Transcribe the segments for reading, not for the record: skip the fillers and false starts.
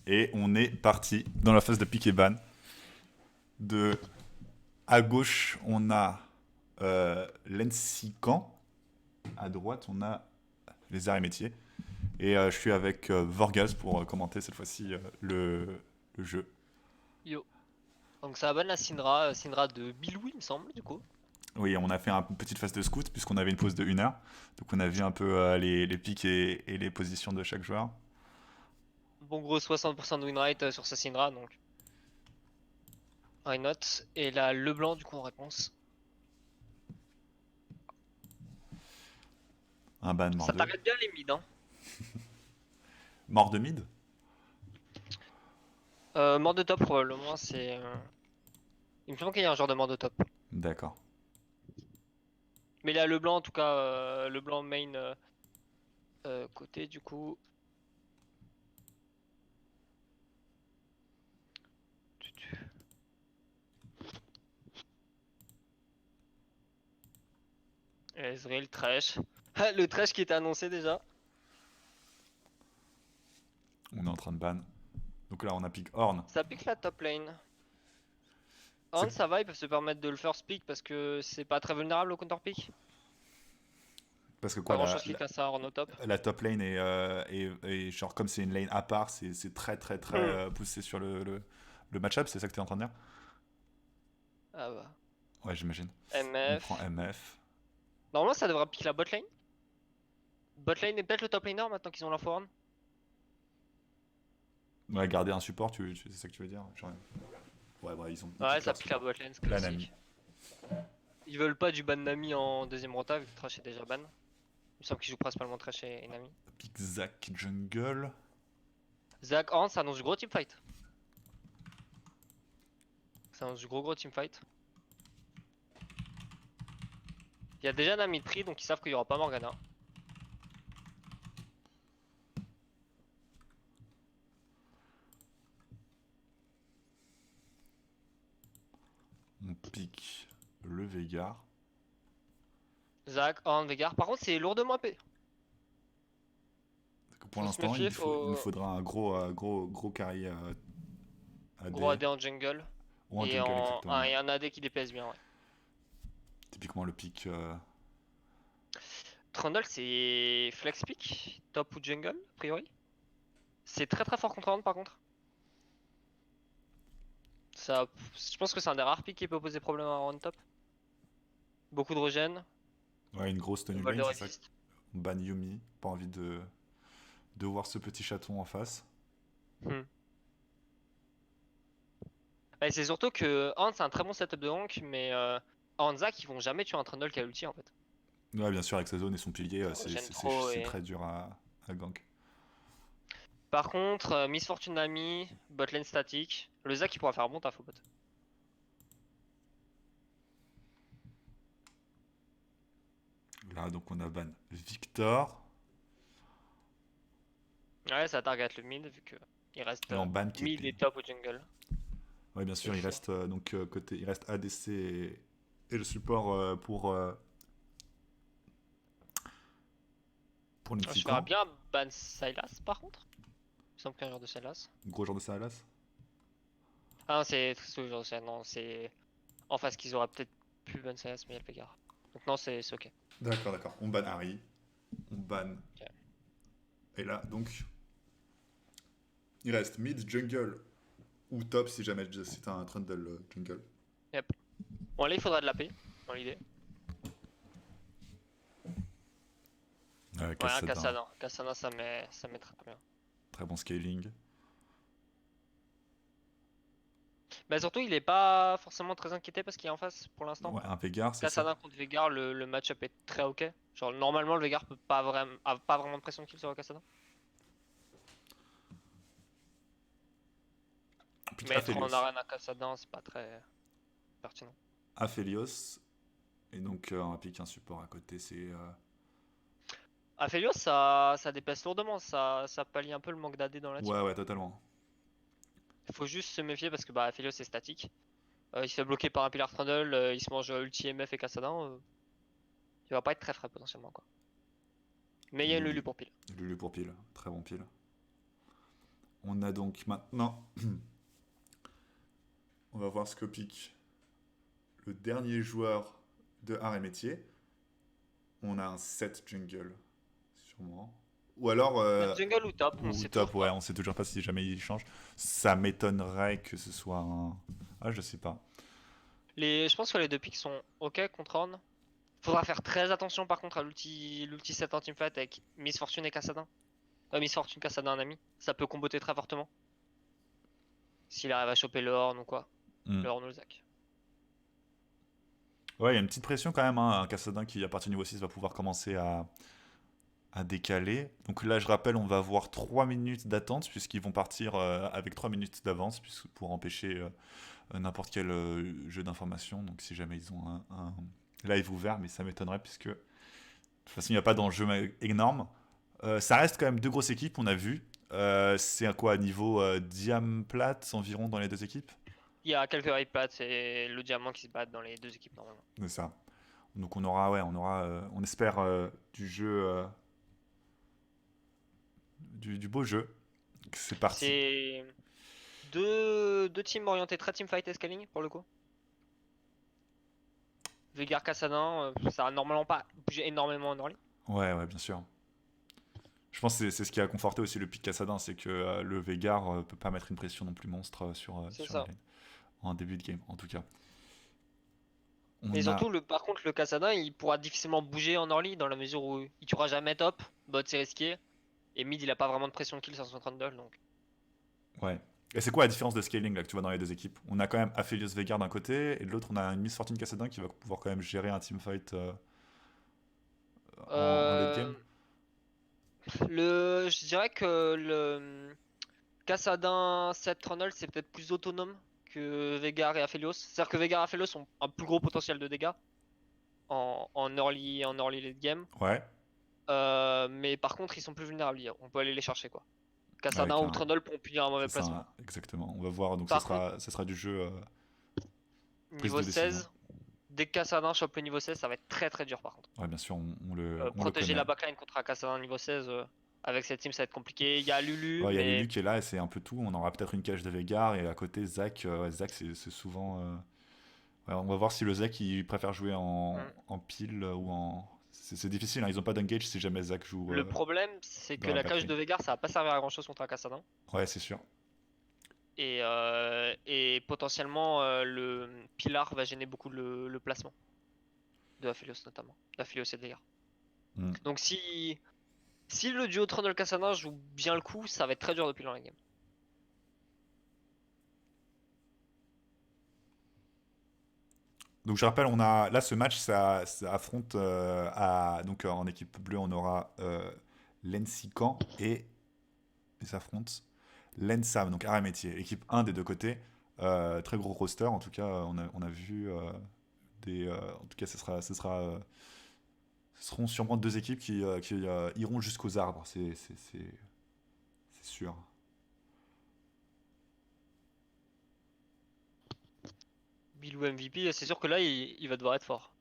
Et on est parti dans la phase de pick et ban. De à gauche, on a l'Ensican. À droite, on a les arts et métiers. Et je suis avec Vorgaz pour commenter cette fois-ci le jeu. Yo. Donc ça abonne la Syndra, Syndra de Bilou il me semble du coup. Oui, on a fait une petite phase de scout puisqu'on avait une pause de 1 heure. Donc on a vu un peu les pics et les positions de chaque joueur. Bon gros 60% de win rate sur sa Syndra donc why not. Et là Leblanc du coup en réponse. Un ban mort Ça 2. target bien les mid hein. Mort de mid. Mort de top probablement c'est... Il me semble qu'il y a un genre de mort de top. D'accord. Mais là Leblanc en tout cas, Leblanc main côté du coup. Ezreal trash. Le trash qui était annoncé déjà. On est en train de ban. Donc là, on a pick Horn. Ça pique la top lane. C'est Horn ça va, ils peuvent se permettre de le first pick parce que c'est pas très vulnérable au counter pick. parce que Pas quoi, grand chose qui casse ça Horn au top. la top lane est genre comme c'est une lane à part, c'est très très très Hmm. poussé sur le match-up, c'est ça que tu es en train de dire? Ah bah. Ouais, j'imagine. On prend MF. MF. Normalement, ça devrait pick la bot lane. Bot lane et peut-être le top laner maintenant qu'ils ont l'info Horn. Ouais, garder un support, c'est ça que tu veux dire? Genre, ouais, ouais, ils Ouais, piquent ça leur pique la support. bot lane, c'est La Nami. classique. Ils veulent pas du ban Nami en deuxième rota vu que Trash est déjà ban. Il me semble qu'ils jouent principalement Trash et Nami. Pick Zac Jungle. Zach Horn, ça annonce du gros teamfight. Ça annonce du gros teamfight. Il y a déjà Nami de prix donc ils savent qu'il y aura pas Morgana. On pique le Veigar. Zach, Horn, Veigar. Par contre, c'est lourdement AP. Pour Faut se l'instant, méfier, il nous faut. faudra un gros carry Gros AD AD en jungle. ou un jungle exactement. Ouais. Et un AD qui DPS bien, ouais. Typiquement le pick. Trundle, c'est flex pick, top ou jungle, a priori. C'est très très fort contre Horn par contre. Ça, je pense que c'est un des rares picks qui peut poser problème à Horn top. Beaucoup de regen, Ouais, une grosse tenue vol de lane, c'est ça. resist. On ban Yumi. Pas envie de voir ce petit chaton en face. Hmm. Et c'est surtout que Horn c'est un très bon setup de gank, mais Horn Zac ils vont jamais tuer un Trundle qui a ulti en fait. Ouais, bien sûr, avec sa zone et son pilier, Ça regen trop c'est et. très dur à gank. Par contre, Miss Fortune Nami, botlane statique. Le Zac il pourra faire un bon taf au bot. Là, donc on a ban Victor. Ouais, ça target le mid vu que il reste Et on ban mid et Caitlyn. top au jungle. Ouais, bien sûr, il Aussi. reste côté, il reste ADC et le support pour Je verrais Lixican. bien ban Sylas par contre. Il me semble qu'il y a un genre de Sylas. Gros genre de Salas. Ah non, c'est toujours ça. Non, c'est en face qu'ils auraient peut-être pu ban Sylas, mais il y a le Pégard. Donc non, c'est ok. D'accord, d'accord. On ban Harry. On ban. Ok. Et là, donc, il reste mid, jungle ou top si jamais c'est un Trundle jungle. Yep. Bon, là, il faudra de la paix, dans l'idée. Ouais, un Kassadin. Kassadin. Kassadin, ça met très bien. Très bon scaling. Bah, surtout, il est pas forcément très inquiété parce qu'il est en face pour l'instant. Ouais, un Veigar, c'est ça. Kassadin contre Veigar, le match-up est très ok. Genre, normalement, le Veigar peut pas vraiment, a pas vraiment de pression kill sur Kassadin. Pick Mettre en Aphelios. arène un Kassadin, c'est pas très pertinent. Aphelios. Et donc, un pick, un support à côté, c'est. Aphelios, ça dépasse lourdement, ça pallie un peu le manque d'AD dans la team. Ouais, ouais, totalement. Il faut juste se méfier parce que bah, Aphelios est statique. Il se fait bloquer par un Pilar Trundle, il se mange ulti MF et Kassadin. Il va pas être très frais potentiellement quoi. Mais il y a une Lulu Lulu. pour pile. Lulu pour pile. Très bon pile. On a donc maintenant, on va voir ce que pique le dernier joueur de art et métier. On a un 7 jungle, sûrement. Ou alors, Jungle ou top, on ou sait top, toujours ouais, pas. on sait toujours pas si jamais il change. Ça m'étonnerait que ce soit un. Ah, je sais pas. Je pense que les deux picks sont ok contre Ornn. Faudra faire très attention par contre à l'ulti 7 en teamfight avec Miss Fortune et Kassadin. Miss Fortune, Kassadin, un ami. Ça peut comboter très fortement. S'il arrive à choper le Horn ou quoi. Hmm. Le Horn ou le Zac. Ouais, il y a une petite pression quand même. Hein. Un Cassadin qui, à partir du niveau 6, va pouvoir commencer à décaler. Donc là, je rappelle, on va avoir 3 minutes d'attente, puisqu'ils vont partir avec 3 minutes d'avance, pour empêcher n'importe quel jeu d'information. Donc si jamais ils ont un live ouvert, mais ça m'étonnerait, puisque de toute façon, il n'y a pas d'enjeu énorme. Ça reste quand même deux grosses équipes, on a vu. C'est à quoi, niveau Diam plate environ dans les deux équipes? Il y a quelques raid pads et le diamant qui se battent dans les deux équipes normalement. C'est ça. Donc on aura, ouais, on espère du jeu, du beau jeu. C'est parti. C'est deux teams orientés très teamfight et scaling pour le coup. Veigar Kassadin, ça a normalement pas bougé énormément en early. Ouais, ouais, bien sûr. Je pense que c'est ce qui a conforté aussi le pic Cassadin, c'est que le Veigar peut pas mettre une pression non plus monstre C'est sur la ça. lane. En début de game, en tout cas. Et On a. surtout, par contre, le Kassadin, il pourra difficilement bouger en early dans la mesure où il tuera jamais top. Bot, c'est risqué. Et mid, il a pas vraiment de pression kill sur son trundle donc. Ouais. Et c'est quoi la différence de scaling là que tu vois dans les deux équipes? On a quand même Aphelios Veigar d'un côté, et de l'autre, on a une Miss Fortune Cassadin qui va pouvoir quand même gérer un teamfight en late game. Euh, je dirais que le Kassadin 7 Trundle, c'est peut-être plus autonome que Veigar et Aphelios. C'est-à-dire que Veigar et Aphelios ont un plus gros potentiel de dégâts en early late game. Ouais. Mais par contre, ils sont plus vulnérables. On peut aller les chercher quoi. Kassadin Avec ou un. Trundle pour punir un mauvais C'est ça, placement. hein, exactement. On va voir, donc Par contre, ça sera du jeu prise niveau de décision. 16, dès que Kassadin chope le niveau 16, ça va être très très dur par contre. Ouais, bien sûr, on le Protéger connaît. la backline contre un Kassadin niveau 16, avec cette team, ça va être compliqué. Il y a Lulu, Ouais, il y a Lulu mais qui est là et c'est un peu tout. On aura peut-être une cage de Veigar et à côté Zach. Ouais, Zach, c'est souvent. Ouais, on va voir si le Zach il préfère jouer hmm, en pile ou en. C'est difficile, hein, ils ont pas d'engage si jamais Zach joue le problème, c'est dans que la la cage batterie. de Veigar, ça va pas servir à grand chose contre un Kassadin. Ouais, c'est sûr. Et potentiellement, le Pilar va gêner beaucoup le placement de Aphelios notamment. D'Aphelios et de Veigar. Mm. Donc si le duo Trundle Kassadin joue bien le coup, ça va être très dur depuis dans la game. Donc je rappelle, on a là ce match, ça affronte donc en équipe bleue, on aura Lensican et ils affrontent Lensam, donc arts et métier, équipe 1 des deux côtés. Très gros roster, en tout cas, on a vu en tout cas, ce seront sûrement deux équipes qui iront jusqu'aux arbres, c'est sûr. Bilou MVP, c'est sûr que là, il va devoir être fort.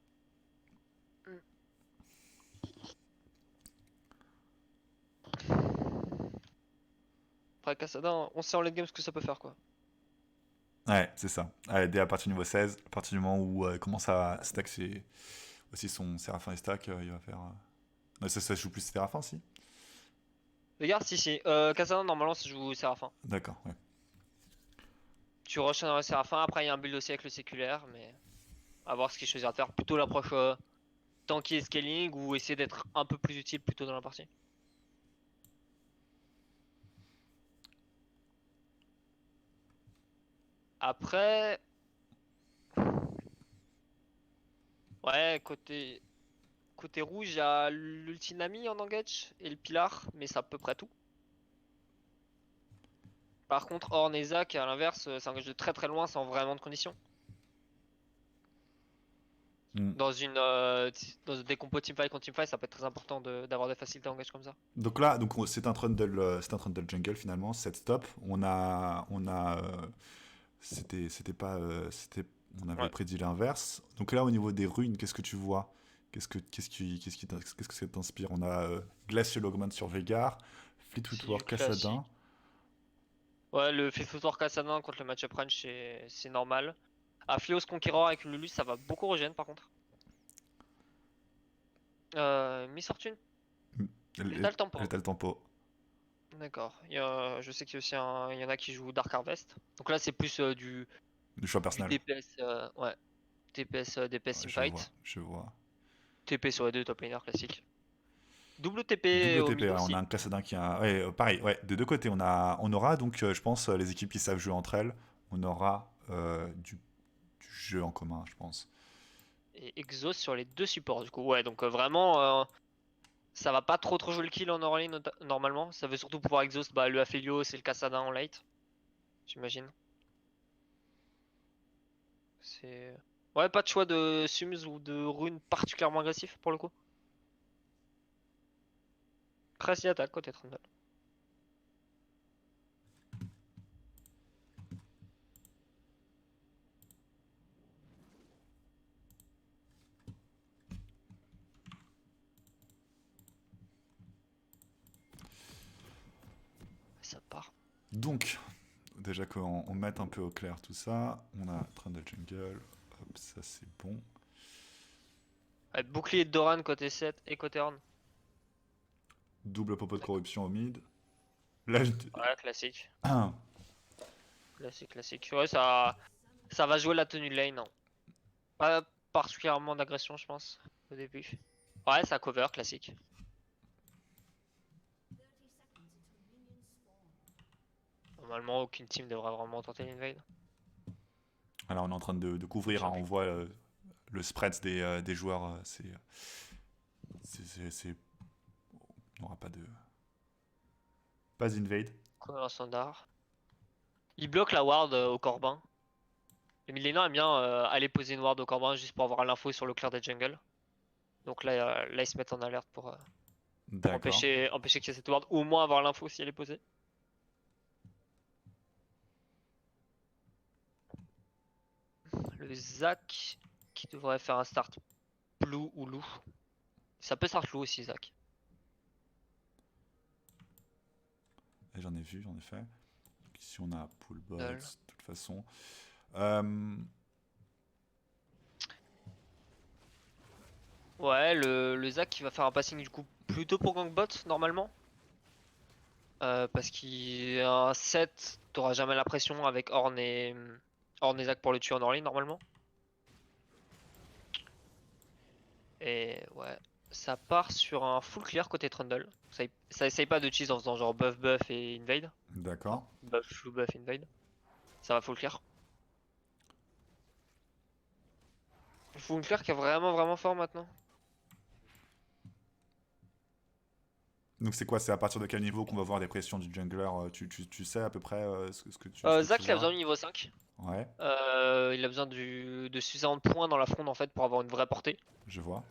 Après Kassadin, on sait en late game ce que ça peut faire quoi. Ouais, c'est ça. Allez, dès à partir du niveau 16, à partir du moment où commence à stack aussi son Séraphin et stack, il va faire. Non, ça joue plus Séraphin, si? Regarde, si. Kassadin, normalement, ça joue Séraphin. D'accord, ouais. Tu rush dans le Séraphin, après il y a un build aussi avec le séculaire, mais à voir ce qu'il choisira de faire. Plutôt l'approche tanky et scaling ou essayer d'être un peu plus utile plutôt dans la partie. Après, ouais, côté rouge, il y a l'ultinami en engage et le pilar, mais c'est à peu près tout. Par contre, Ornn et Zac, à l'inverse, s'engagent de très très loin sans vraiment de conditions. Mm. Dans des compos teamfight contre teamfight, ça peut être très important d'avoir des facilités d'engage comme ça. Donc là, c'est un Trundle jungle finalement, 7 stop. C'était pas, on avait Ouais. prédit l'inverse. Donc là, au niveau des runes, qu'est-ce que tu vois? Qu'est-ce que ça t'inspire? On a Glacial Augment sur Veigar, Fleetwood C'est du War Kassadin. classique. Ouais, le Fifutor Kassadin contre le match-up range, c'est normal. Aphelios Conqueror avec une Lulu, ça va beaucoup regen par contre. Miss Fortune, Le Lethal Tempo. le tempo. D'accord. Je sais qu'il y a aussi il y en a qui jouent Dark Harvest. Donc là, c'est plus Du choix du personnel. DPS, ouais. DPS Ouais, teamfight. je vois. TP sur les deux top laners classique. Double TP Double au TP, mid ouais, on a aussi. un Kassadin qui a. Ouais, pareil, ouais, de deux côtés, on aura donc, je pense, les équipes qui savent jouer entre elles, on aura du jeu en commun, je pense. Et Exhaust sur les deux supports du coup. Ouais, donc vraiment, ça va pas trop jouer le kill en early normalement. Ça veut surtout pouvoir Exhaust le Aphelios et le Kassadin en late. J'imagine. C'est. Ouais, pas de choix de Sums ou de runes particulièrement agressif pour le coup. Crazy attaque côté Trundle. Ça part. Donc, déjà qu'on mette un peu au clair tout ça, on a Trundle Jungle, hop, ça c'est bon. Ouais, bouclier de Doran côté 7 et côté Horn. Double popo de corruption au mid. Là, Ouais, classique. Classique. Ouais, ça va jouer la tenue de lane. Hein. Pas particulièrement d'agression, je pense, au début. Ouais, ça cover, classique. Normalement, aucune team devrait vraiment tenter l'invade. alors on est en train de couvrir, hein, on voit le spread des joueurs, on n'aura pas de. Pas invade. Cover standard. Il bloque la ward au Corbin. Le millénaire aime bien aller poser une ward au Corbin juste pour avoir l'info sur le clear des jungle. Donc là ils se mettent en alerte pour D'accord. empêcher qu'il y ait cette ward, ou au moins avoir l'info si elle est posée. Le Zac qui devrait faire un start blue ou loup. Ça peut start loup aussi, Zac. Et j'en ai vu, en effet. Donc ici on a pull bots, de Dol. toute façon. Euh, Ouais, le Zac qui va faire un passing du coup plutôt pour gangbot normalement. Parce qu'il un 7, t'auras jamais la pression avec Ornn et Zac pour le tuer en early normalement. Et ouais, ça part sur un full clear côté Trundle. Ça essaye pas de cheese en faisant genre buff et invade. Enfin, D'accord. buff invade. Ça va full clear. Full clear qui est vraiment fort maintenant. Donc c'est quoi? C'est à partir de quel niveau qu'on va voir des pressions du jungler? Tu sais à peu près ce que tu Zac il a vois? besoin du niveau 5. Ouais, Il a besoin de suffisamment de points dans la fronde en fait pour avoir une vraie portée. je vois.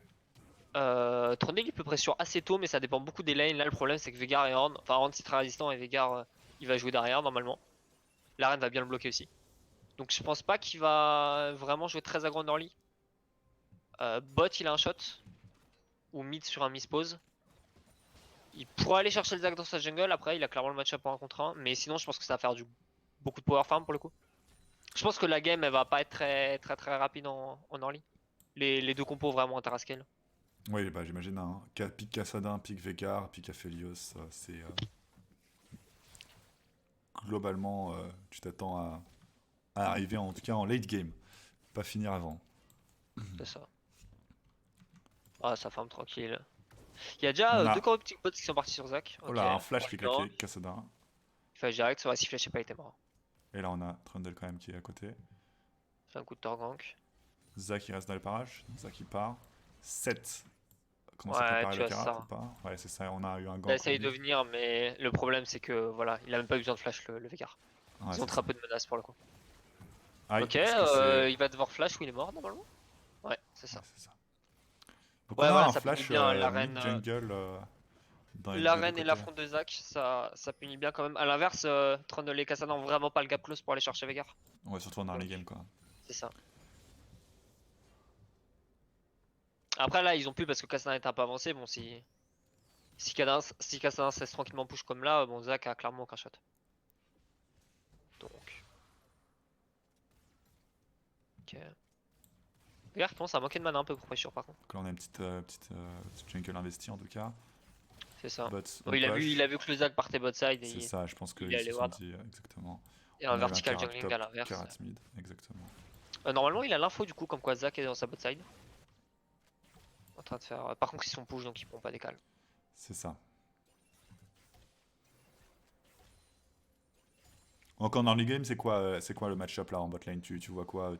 Trundle il peut pression assez tôt mais ça dépend beaucoup des lanes. Là le problème c'est que Veigar et Horn, enfin Horn c'est très résistant et Veigar il va jouer derrière normalement. L'arène va bien le bloquer aussi. Donc je pense pas qu'il va vraiment jouer très aggro en early. Bot il a un shot ou mid sur un mispose. Il pourrait aller chercher le Zac dans sa jungle, après il a clairement le match-up en 1 contre 1, mais sinon je pense que ça va faire beaucoup de power farm pour le coup. Je pense que la game elle va pas être très rapide en early. Les deux compos vraiment interascale. Oui, bah j'imagine un pic Kassadin, pic Veigar, pic Aphelios, c'est globalement tu t'attends à arriver en tout cas en late game, pas finir avant. C'est ça. Ah ça farm tranquille. Il y a déjà On deux a corrupting bots qui sont partis sur Zac. oh Ok. là un flash qui est Non. claqué, Kassadin. Il fallait direct, ça va si flash pas été mort. Et là on a Trundle quand même qui est à côté. C'est un coup de Torgank. Zach il reste dans le parage, Zach il part. 7 commence à Ouais, préparer tu le as karat ou ça. pas? Ouais, c'est ça, on a eu un Il gank en essaye de mid. venir, mais le problème c'est que voilà, il a même pas eu besoin de flash le Veigar. Ouais, Ils ont c'est très ça. peu de menaces pour le coup. Aïe, Ok, est-ce que c'est. il va devoir flash ou il est mort normalement? Ouais, c'est Ouais, ça. c'est ça. Donc on Ouais, a voilà, un ça punit flash bien mid-jungle dans les deux l'arène et côtés. l'affront de Zac, ça punit bien quand même. A l'inverse, Trundle et Kassadin ont vraiment pas le gap close pour aller chercher Veigar. Ouais, surtout en early game Donc, quoi. c'est ça. Après là, ils ont pu parce que Kassadin est un peu avancé. Bon, si Kassadin se laisse tranquillement push comme là, bon, Zac a clairement aucun shot. Donc. Ok. Regarde, je pense à manquer de mana un peu pour pressure par contre. Donc là, on a une petite jungle investie en tout cas. C'est ça. Bot, Bon, on il push. a vu que le Zac partait bot side C'est et ça, je pense il est qu'ils se allé sont ward. dit exactement. Et un On a eu un vertical Karat jungling top, à l'inverse. Karat mid, exactement. Normalement, il a l'info du coup, comme quoi Zac est dans sa bot side. En train de faire. Par contre, ils sont push donc ils pourront pas décaler. C'est ça. Encore dans le game, c'est quoi le match-up là en bot lane tu vois quoi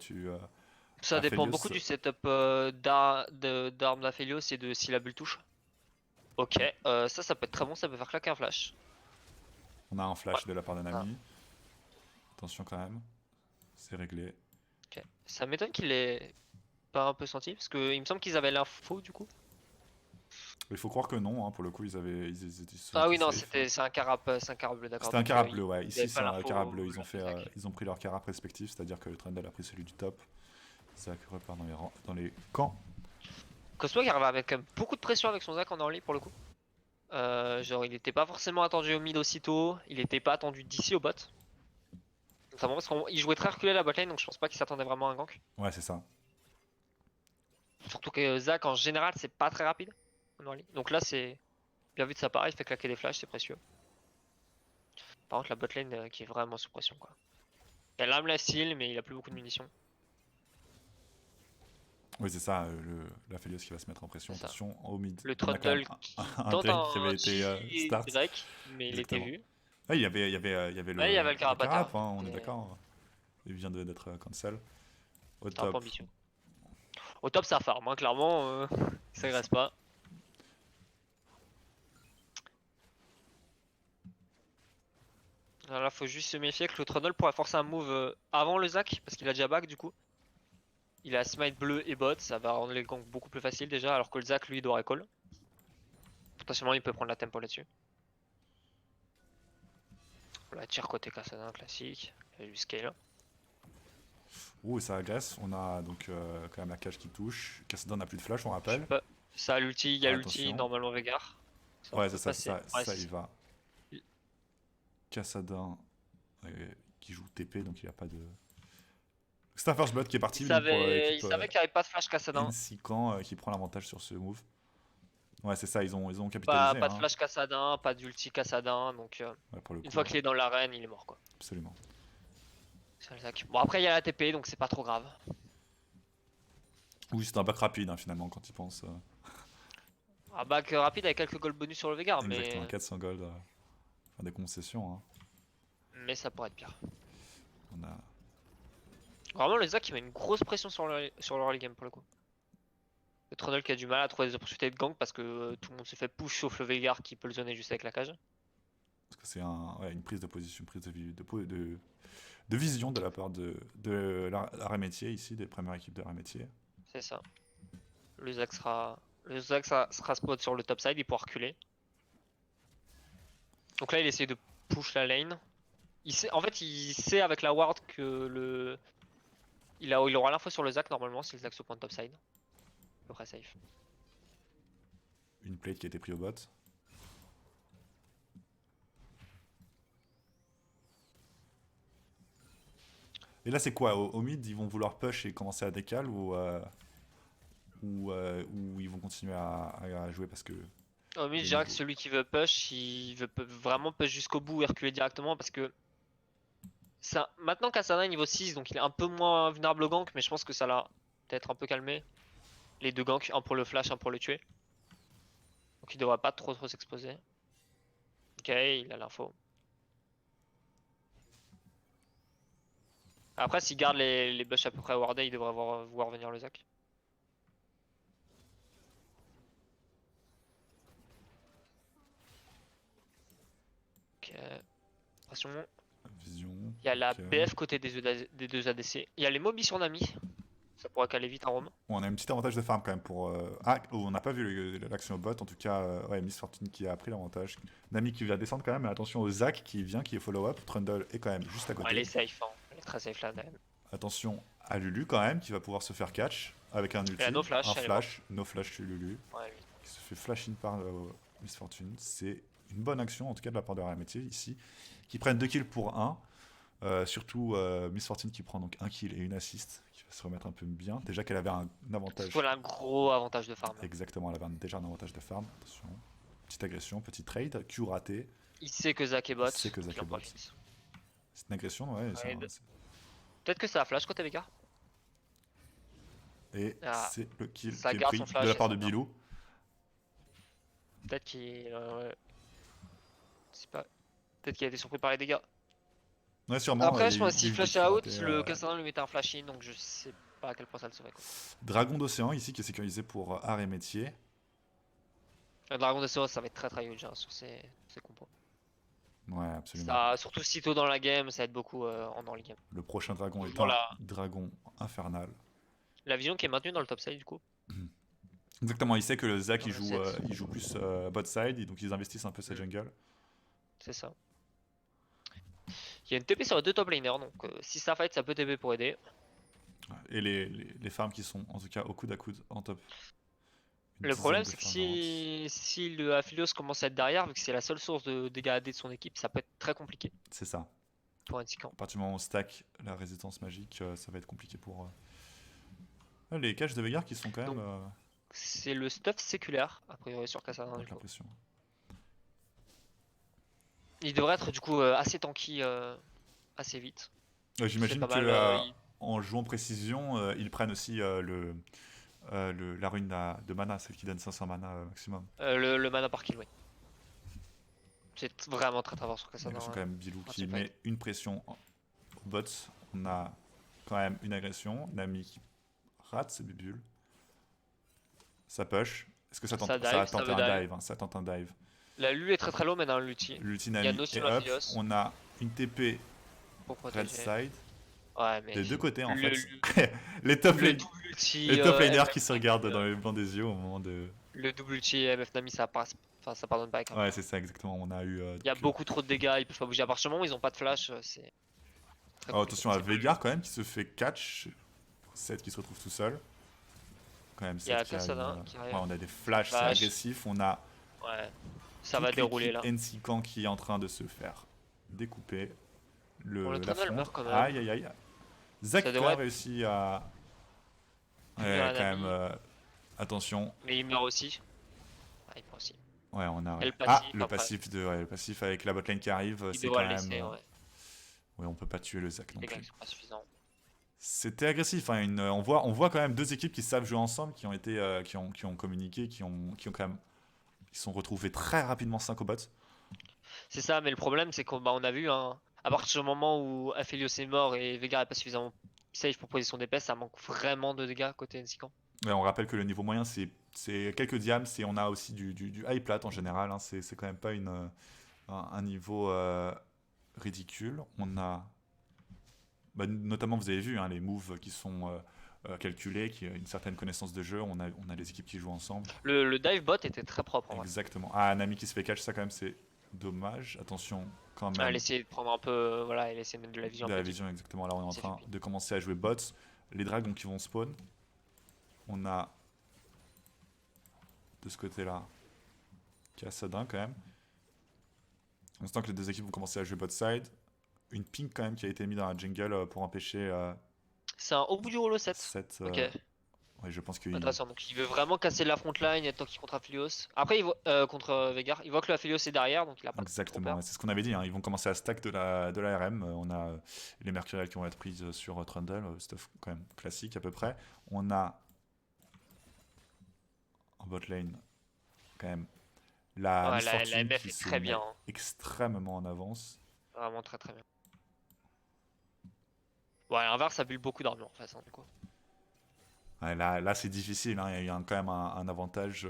Ça dépend beaucoup Aphelios, du setup d'armes d'Aphelios et de si la bulle touche. Ok, ça peut être très bon, ça peut faire claquer un flash. on a un Ouais. flash de la part d'un Ah, ami. Attention quand même, c'est réglé. ok. Ça m'étonne qu'il ait pas un peu senti, parce que il me semble qu'ils avaient l'info du coup. Il faut croire que non, hein, pour le coup ils se Ah sentaient oui, non, safe. c'est un carap bleu, d'accord. C'était un Donc carap bleu, ouais. ils Ici avaient c'est pas un carap l'info, bleu, l'info Zac. ils ont pris leur carap respectif, c'est-à-dire que le Trundle a pris celui du top. Zach repart dans les camps. Cosmo qui arrive à mettre quand même beaucoup de pression avec son Zac en early pour le coup. Genre, il était pas forcément attendu au mid aussitôt, il était pas attendu d'ici au bot. Notamment parce qu'il jouait très reculé la botlane, donc je pense pas qu'il s'attendait vraiment à un gank. Ouais, c'est ça. Surtout que Zac en général, c'est pas très rapide en early. Donc là, c'est bien vu de sa part, il fait claquer des flashs, c'est précieux. Par contre, la botlane qui est vraiment sous pression quoi. Il a l'âme la style, mais il a plus beaucoup de munitions. Oui, c'est ça, la Felios qui va se mettre en pression. C'est ça. Attention, au mid. Le On a quand même Trundle qui un tente Drake qui un avait été cheat start. Drake, mais il était Exactement. vu. Ah, il y avait Ouais, il y avait le le Carapata. carap, hein, on est Mais d'accord. Il vient d'être cancel. Au c'est un peu top. ambitieux. Au top, ça farm, hein, clairement, ça ne reste pas. Là, faut juste se méfier que le Trundle pourrait forcer un move avant le Zac, parce qu'il a déjà back du coup. Il a smite bleu et bot, ça va rendre les ganks beaucoup plus facile déjà, alors que le Zac lui doit recall. Potentiellement, il peut prendre la tempo là-dessus. La tire côté Kassadin classique, il y a du scale. Ouh, ça agresse. On a donc quand même la cage qui touche. Kassadin n'a plus de flash, on Je sais rappelle. pas, ça a l'ulti, il y a Ah, l'ulti attention. normalement Vegar. Ça Ouais, peut c'est ça, passer. Ouais, ça, il va. Kassadin qui joue TP, donc il n'y a pas de. C'est un first blood qui est parti donc pour il l'équipe savait qu'il n'y avait pas de flash Kassadin. N6 qui prend l'avantage sur ce move. Ouais, c'est ça, ils ont capitalisé. Pas de Hein. flash Kassadin, pas d'ulti Kassadin, donc Ouais, pour le une coup, fois qu'il est dans l'arène, il est mort quoi. absolument. C'est le Zac. Bon après il y a la TP donc c'est pas trop grave. Oui, c'est un back rapide hein, finalement quand il pense. Un back rapide avec quelques gold bonus sur le Vegar, Exactement, 400 gold. Faire des concessions. Hein. mais ça pourrait être pire. On a... Vraiment le Zac il met une grosse pression sur le early game pour le coup. Le Trundle qui a du mal à trouver des opportunités de gank parce que tout le monde se fait push sauf le Vegar qui peut le zoner juste avec la cage. Parce que c'est une prise de position, une prise de vision de la part de l'arrêt métier ici, des premières équipes de l'arrêt métier. C'est ça. Le Zac sera spot sur le top side, il pourra reculer. Donc là il essaie de push la lane. En fait il sait avec la ward que il aura l'info sur le Zac normalement si le Zac se pointe top side. À peu près safe. Une plate qui a été prise au bot. Et là, c'est quoi au mid, ils vont vouloir push et commencer à décal ou ils vont continuer à jouer parce que. Au mid, les je dirais que niveaux- celui qui veut push, il veut vraiment push jusqu'au bout et reculer directement parce que maintenant Kassadin est niveau 6 donc il est un peu moins vulnérable au gank mais je pense que ça l'a peut-être un peu calmé. Les deux ganks, un pour le flash, un pour le tuer. Donc il devrait pas trop s'exposer. Ok, il a l'info. Après s'il garde les bush à peu près wardés, il devrait voir venir le Zac. Ok, pression. Vision. Il y a la Ok. BF côté des deux ADC. Il y a les mobis sur Nami. Ça pourrait caler vite en Rome. Bon, on a un petit avantage de farm quand même pour. On n'a pas vu l'action au bot. En tout cas, ouais, Miss Fortune qui a pris l'avantage. Nami qui vient descendre quand même. Mais attention au Zac qui vient, qui est follow-up. Trundle est quand même juste à Bon, elle côté. est safe, hein. Elle est très safe là. Attention à Lulu quand même qui va pouvoir se faire catch avec un ulti. Elle a no flash, Un elle est flash. No flash chez Lulu. Ouais, lui. Qui se fait flash in par Miss Fortune. C'est une bonne action en tout cas de la part de la métier ici. Qui prennent 2 kills pour 1. Surtout Miss Fortune qui prend donc un kill et une assist, qui va se remettre un peu bien. Déjà qu'elle avait un avantage. Voilà un gros avantage de farm. Exactement, elle avait déjà un avantage de farm. Attention. Petite agression, petit trade, Q raté. Il sait que Zach est bot, Il sait que donc Zach il en est bot. profite. C'est une agression, ouais. Ouais, peut-être que ça a flash côté Vega. Et Ah, c'est le kill ça qui est garde pris son de flash la et part ça de meurt. Bilou. Peut-être qu'il. C'est pas... Peut-être qu'il a été surpris par les dégâts. Ouais, sûrement, Après, il y je a eu pense que s'il eu des flash Q out, ratés. le Cassadin lui mettait un flash in, donc je sais pas à quel point ça le saurait quoi. Dragon d'océan ici qui est sécurisé pour art et métier. Le Dragon de Sero, ça va être très très huge hein, sur ces compos. Ouais, absolument. Ça, surtout si tôt dans la game, ça aide beaucoup en early game. Le prochain dragon Toujours étant Dragon infernal. la vision qui est maintenue dans le top side du coup. Exactement, il sait que le Zac Dans le set. il joue plus bot side, et donc ils investissent un peu sa jungle. C'est ça. Il y a une TP sur les deux top laners, donc si ça fight, ça peut TP pour aider. Et les farms qui sont en tout cas au coude à coude en top. Une Le dizaine problème, de c'est que farms variantes. si le Aphelios commence à être derrière, vu que c'est la seule source de dégâts AD de son équipe, ça peut être très compliqué C'est ça. pour un Tikan. À partir du moment où on stack la résistance magique, ça va être compliqué pour. Les caches de Veigar qui sont quand même. Donc, c'est le stuff séculaire, a priori, sur Kassadin. Avec l'impression. Il devrait être du coup assez tanky assez vite. J'imagine pas que mal, en jouant précision, ils prennent aussi la rune de mana, celle qui donne 500 mana maximum. le mana par kill, oui. C'est vraiment très très fort sur J'ai Kassadin. l'impression quand même Bilou qui teamfight. met une pression au bot. On a quand même une agression. Nami qui rate ses bibules. Ça push. Est-ce que ça tente, Ça dive, ça a ça tenté veut un dive. dive, hein, ça tente un dive. La Lu est très très low maintenant, l'ulti. L'ulti Il y a Nami no est sur up. Aphelios On a une TP pour red protéger. side. Ouais, mais Des deux côtés en le, fait. les top, le lane- double ulti, les top laners MF qui se regardent dans les blancs des yeux au moment de. le double ulti MF Nami, ça passe. Enfin, ça pardonne pas quand même. Ouais, c'est ça exactement. On a eu. Il y a beaucoup trop de dégâts, ils peuvent pas bouger. À partir du moment où ils ont pas de flash, c'est très Oh, compliqué. attention à Veigar quand même qui se fait catch. Seth qui se retrouve tout seul. Quand même, Il y a Seth qui a Kassadin une- qui arrive. Ouais, on a des flashs, c'est Flash. agressif. On a Ouais, ça va dérouler là. NC qui est en train de se faire découper. Bon, le La tunnel fronde. meurt quand même. Aïe aïe aïe. Zach Ça a devrait- réussi à. Punir Ouais, un quand ami. même. Attention. Mais il meurt aussi. Ah, il meurt aussi. Ouais, on a. Et le Ah, passif, le après. passif le passif avec la botlane qui arrive, Il c'est devrait quand le même. laisser, ouais. Ouais, on peut pas tuer le Zach non Les gars plus. qui sont pas suffisants. C'était agressif, hein, on voit quand même deux équipes qui savent jouer ensemble, qui ont été, qui ont communiqué, qui ont quand même, ils se sont retrouvés très rapidement 5 au bot. C'est ça, mais le problème, c'est qu'on a vu, hein, à partir du moment où Aphelios est mort et Veigar est pas suffisamment safe pour poser son DPS, ça manque vraiment de dégâts côté NCCAN. Ouais, on rappelle que le niveau moyen c'est quelques diams, et on a aussi du high plat en général, hein, c'est quand même pas un niveau ridicule. On a, bah, notamment vous avez vu hein, les moves qui sont calculés, qui ont une certaine connaissance de jeu, on a les équipes qui jouent ensemble. Le dive bot était très propre en vrai. Exactement. Ah, Nami qui se fait catch, ça quand même c'est dommage. Attention quand même. Elle essayait de prendre un peu, voilà, elle essayait de mettre de la vision. De un la peu vision, exactement. Là, on est en C'est train fini. de commencer à jouer bots. Les dragons qui vont spawn. On a de ce côté-là Kassadin quand même. En instant que les deux équipes vont commencer à jouer bot side. Une pink quand même qui a été mise dans la jungle pour empêcher C'est un au bout du rouleau 7. cette. Ok, Ouais, je pense que. intéressant. Donc il veut vraiment casser la frontline et tant qu'il contre Aphelios. Après, il voit, contre Veigar, il voit que le Aphelios est derrière, donc il a pas trop Exactement, peur. c'est ce qu'on avait dit. Hein. Ils vont commencer à stack de la RM. On a les Mercuriales qui vont être prises sur Trundle, stuff quand même classique à peu près. On a en bot lane quand même la Ouais, Miss la Fortune MF qui est se très met bien, hein. extrêmement en avance. Vraiment très très bien. Ouais, à l'inverse, ça bulle beaucoup d'armure en face, hein, du coup. Ouais, là c'est difficile, hein. Il y a quand même un avantage.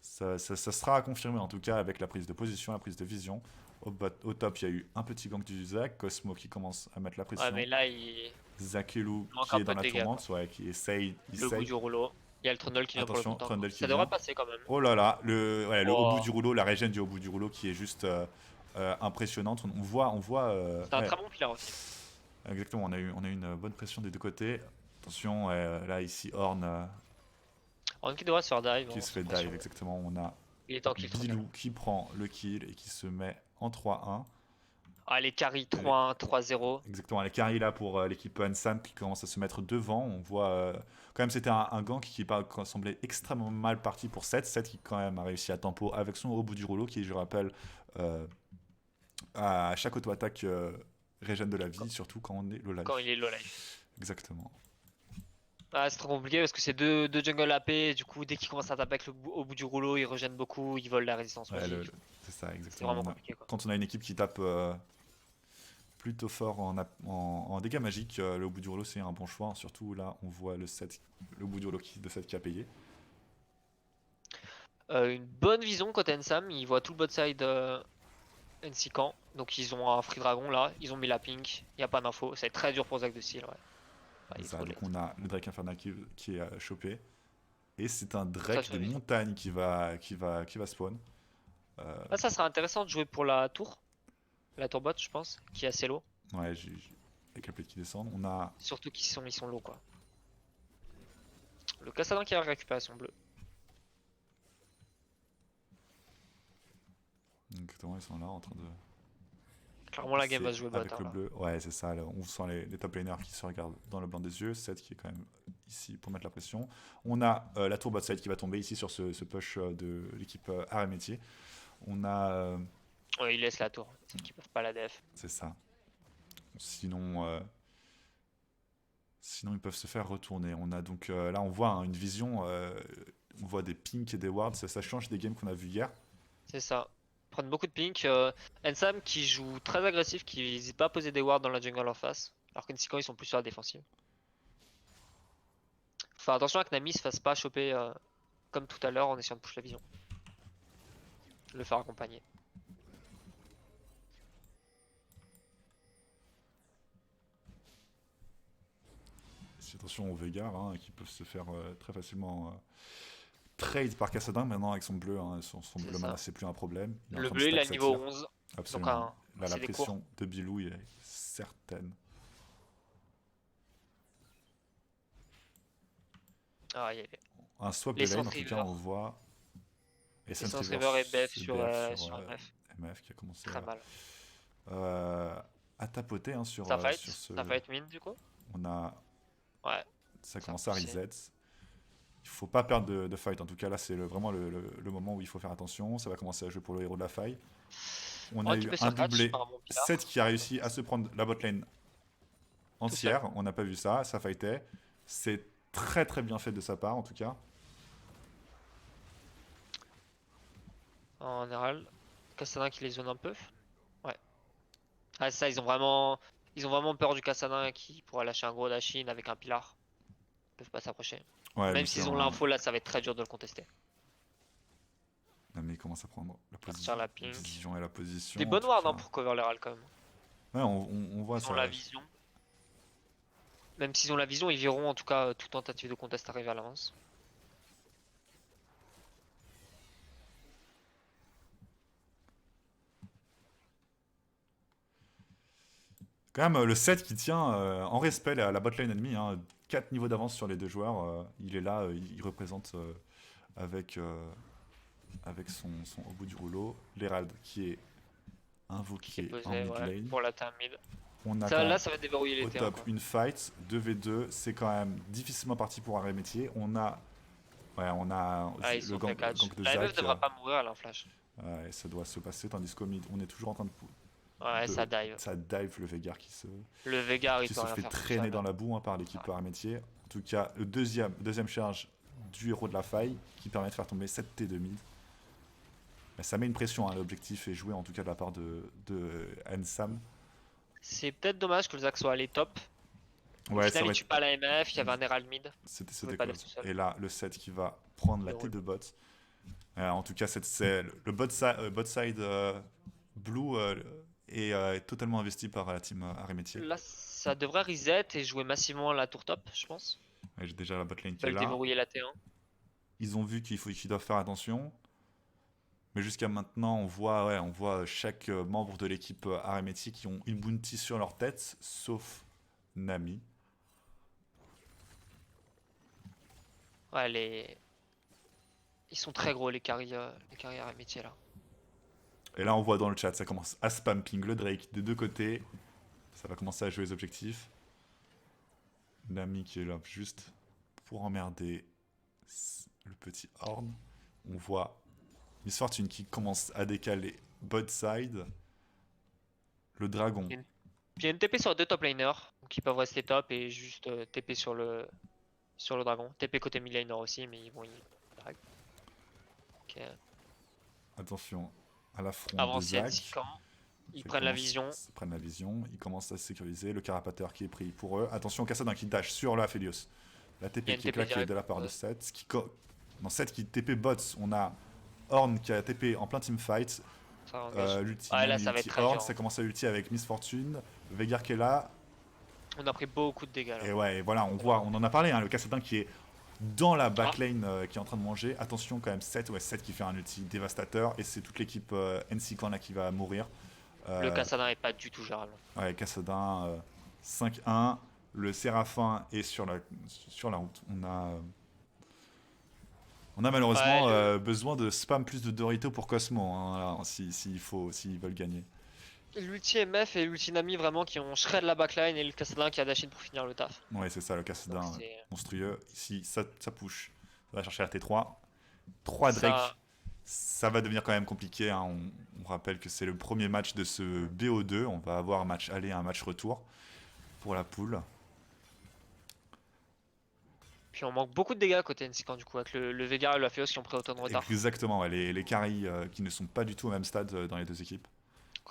Ça sera à confirmer en tout cas avec la prise de position, la prise de vision. Au top, il y a eu un petit gank du Zac, Cosmo qui commence à mettre la pression. Ouais, mais là, il Zakelou manque qui un est peu dans de la dégâts, tourmente, ouais, qui essaye. le bout du rouleau. Il y a le Trundle qui vient pour le Attention, compte. Trundle qui Ça vient. devrait passer quand même. Oh là là, le haut bout Oh. du rouleau, la régène du haut bout du rouleau qui est juste impressionnante. On voit. C'est un Ouais, très bon pilar aussi. exactement, on a eu une bonne pression des deux côtés. Attention, là ici, Horn Horn qui devrait se faire dive. qui hein, se sans fait pression. dive, exactement. On a Il est tanky le Trundle. Bilou qui prend le kill et qui se met en 3-1. Ah, les carry Les- 3-1, 3-0. Exactement, les carries là pour l'équipe Ansam qui commence à se mettre devant. On voit quand même c'était un gank qui semblait extrêmement mal parti pour 7. 7 qui quand même a réussi à tempo avec son au bout du rouleau qui je rappelle euh, à chaque auto-attaque régène de la Quand, vie, surtout quand on est low quand life. il est low life. Exactement. Ah, c'est trop compliqué parce que c'est deux jungle AP. Du coup, dès qu'ils commencent à taper avec au bout du rouleau, ils regènent beaucoup, ils volent la résistance Ouais, magique. c'est ça, C'est exactement. vraiment compliqué quoi. Quand on a une équipe qui tape plutôt fort en dégâts magiques, le bout du rouleau c'est un bon choix. Surtout là, on voit le bout du rouleau de 7 qui a payé. Une bonne vision côté Ensam. Ils voient tout le bot side NC camp. Donc ils ont un Free Dragon là. Ils ont mis la pink. Il n'y a pas d'info. C'est très dur pour Zach de Steel. Ouais. Ah, il est Ça, trop donc late. on a le Drake Infernal qui est chopé. Et c'est un Très Drake sur de vision. montagne qui va spawn. Ah, ça sera intéressant de jouer pour la tour. La tour bot, je pense. Qui est assez low. Ouais, avec la plate qui descend. On a. Surtout qu'ils sont low quoi. Le Cassadin qui a la récupération bleue. Exactement, ils sont là en train de. Clairement, la game va C'est se jouer bot avec hein, le là. bleu. Ouais, c'est ça. Là, on sent les top laners qui se regardent dans le blanc des yeux. 7 qui est quand même ici pour mettre la pression. On a la tour bot side qui va tomber ici sur ce push de l'équipe arrêt métier. On a. Ouais, ils laissent la tour. C'est qu'ils peuvent pas la def. C'est ça. Sinon. Sinon, ils peuvent se faire retourner. On a donc là, on voit hein, une vision. On voit des pinks et des wards. Ça change des games qu'on a vu hier. C'est ça. Prennent beaucoup de pink. Ensam qui joue très agressif, qui n'hésite pas à poser des wards dans la jungle en face. Alors qu'Ensican ils sont plus sur la défensive. Faut faire attention à que Nami se fasse pas choper comme tout à l'heure en essayant de push la vision. Le faire accompagner. Attention aux Veigar hein, qui peuvent se faire très facilement trade par Cassadin maintenant avec son bleu. Hein, son C'est bleu mana, ça. c'est plus un problème. Il est en Le train de bleu il stack a le sa niveau tire. 11. Donc Absolument. Là, la c'est des cours. pression de Bilou est certaine. Ah, il y a Un swap de les lane, en tout cas, River. on voit. Et Essence River River et BF se sur, BF sur sur MF. MF qui a commencé Très mal. à tapoter hein, sur, Ça fight. sur ce. Ça fight mine du coup. On a. Ouais. Ça Ça a commence à poussé. reset. Il faut pas perdre de fight. En tout cas, là, c'est vraiment le moment où il faut faire attention. Ça va commencer à jouer pour le héros de la faille. On On a eu récupère un sur catch doublé par un bon pilar. 7 qui a réussi à se prendre la botlane Tout seul. entière. On n'a pas vu ça. Ça fightait. C'est très très bien fait de sa part, en tout cas. En général. Cassadin qui les zone un peu. Ouais. Ah, ça, ils ont vraiment peur du Kassadin qui pourra lâcher un gros dashin avec un pilar. Ils peuvent pas s'approcher. Ouais, mais Même c'est s'ils ont l'info, là, ça va être très dur de le contester. Non, mais il commence à prendre la Partir la pink. vision et la position. Des En bonnes tout wards cas. hein, pour cover les râles quand même. Ouais, on voit Ils ont ça. la vision. Même s'ils ont la vision, ils verront en tout cas toute tentative de contest arriver à l'avance. Quand même, le 7 qui tient en respect la botlane ennemie. Hein, 4 niveaux d'avance sur les deux joueurs. Il est là, il représente avec, avec son au bout du rouleau l'Herald qui est Qui est invoqué en posé mid ouais, lane. pour la time mid. On a Ça, quand là, même ça va déverrouiller les au terrains. top Quoi. une fight, 2v2, c'est quand même difficilement parti pour un métier. On a Ah, ils le sont fait catch. gank de La MF Zach. devra pas mourir, elle a un flash. Ouais, ça doit se passer, tandis qu'au mid, on est toujours en train Ouais, ça dive. ça dive le Veigar Le Veigar, il qui peut se rien fait faire tout traîner seul. dans la boue hein, par l'équipe métier. En tout cas, le deuxième charge du héros de la faille qui permet de faire tomber 7 T de mid. Mais ça met une pression, hein, l'objectif est joué en tout cas de la part de Ensam. C'est peut-être dommage que le Zac soit allé top. Au Ouais, final, il tue pas la MF, il y avait un Herald mid. c'était pas close. d'être tout seul. Et là, le 7 qui va prendre la Le tête rôle. de bot. En tout cas, c'est le bot side blue est totalement investi par la team métier. Là, ça devrait reset et jouer massivement la tour top, je pense. J'ai déjà la bot lane Ils qui est veulent là. déverrouiller la T1. Ils ont vu qu'ils doivent faire attention. Mais jusqu'à maintenant, on voit chaque membre de l'équipe métier qui ont une bounty sur leur tête, sauf Nami. Ouais, ils sont très gros les carry métiers là. Et là, on voit dans le chat, ça commence à spam ping le Drake des deux côtés. Ça va commencer à jouer les objectifs. Nami qui est là juste pour emmerder le petit Horn. On voit Miss Fortune qui commence à décaler bot side. Le dragon. Puis il y a une TP sur les deux top laners qui peuvent rester top et juste TP sur le dragon. TP côté mid laner aussi, mais bon, ils drag. Ok. Attention à l'affront Avant de c'est Zac. quand ils prennent la vision. Ils prennent la vision, ils commencent à se sécuriser. Le carapateur qui est pris pour eux. Attention au Kassadin qui dash sur la Aphelios. La Il y a TP une qui est TP claquée direct, de la part de ouais. Seth. Dans Seth qui TP bots, on a Horn qui a TP en plein teamfight. Ça engage. L'ulti, Ouais, là, Nami, ça va ulti être très Horn, dur. ça commence à ulti avec Miss Fortune. Veigar qui est là. On a pris beaucoup de dégâts là. Et ouais, voilà, on voit, on en a parlé, hein, le Kassadin qui est dans la backlane qui est en train de manger. Attention quand même, Seth, ouais, Seth qui fait un ulti dévastateur. Et c'est toute l'équipe NC Clan là qui va mourir. Le Kassadin est pas du tout gérable. Ouais, Kassadin 5-1. Le Séraphin est sur la route. On a malheureusement Ouais, besoin de spam plus de Dorito pour Cosmo, hein, s'ils veulent gagner. l'ulti MF et l'ulti Nami vraiment qui ont shred la backline et le Kassadin qui a dash in pour finir le taf. Ouais, c'est ça, le Donc Kassadin c'est monstrueux. Ici, ça push. Ça va chercher la T3. 3 Drake. ça. Ça va devenir quand même compliqué, hein. On rappelle que c'est le premier match de ce BO2. On va avoir un match aller et un match retour pour la poule. Puis on manque beaucoup de dégâts côté NC du coup avec le Veigar et le Aphéos qui ont pris autant de retard. Exactement, ouais, les carries qui ne sont pas du tout au même stade dans les deux équipes.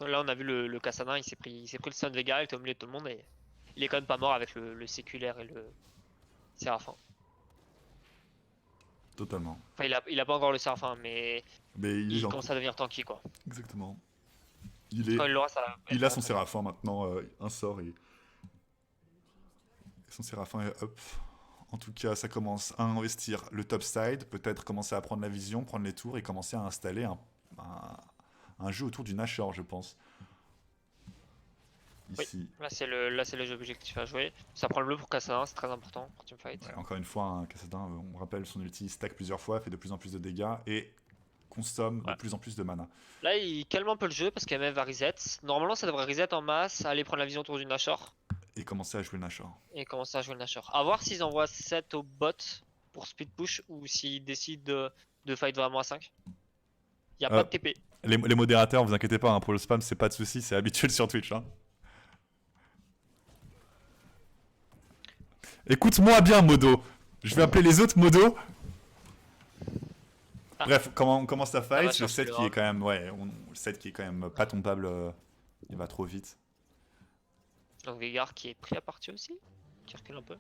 Là on a vu le Kassadin, il s'est pris le stun Veigar, il était au milieu de tout le monde et il est quand même pas mort avec le séculaire et le Séraphin. Totalement. Enfin il a pas encore le Séraphin mais Mais il est il en commence à devenir tanky quoi. Exactement. Quand il l'aura ça va Il être a vraiment son très Séraphin maintenant, un sort et son Séraphin est up. En tout cas, ça commence à investir le top side, peut-être commencer à prendre la vision, prendre les tours et commencer à installer un jeu autour du Nashor, je pense. Ici, Là c'est le jeu objectif à jouer. Ça prend le bleu pour Kassadin, c'est très important pour teamfight. ouais, encore une fois, un Kassadin, on rappelle son ulti stack plusieurs fois, fait de plus en plus de dégâts et consomme de Ouais. plus en plus de mana. Là il calme un peu le jeu parce qu'MF va reset. Normalement ça devrait reset en masse, aller prendre la vision autour du Nashor Et commencer à jouer le Nashor. et commencer à jouer le Nashor. A voir s'ils envoient 7 au bot pour speed push ou s'ils décident de fight vraiment à 5. Y a pas de TP. Les modérateurs, vous inquiétez pas, hein, pour le spam, c'est pas de soucis, c'est habituel sur Twitch. Hein. Écoute-moi bien, Modo. Je vais appeler les autres Modo. Ah. Bref, comment on commence à va fight, le chercher set le qui est round. quand même, ouais, le set qui est quand même pas tombable, il va trop vite. Donc Veigar qui est pris à partie aussi, qui recule un peu.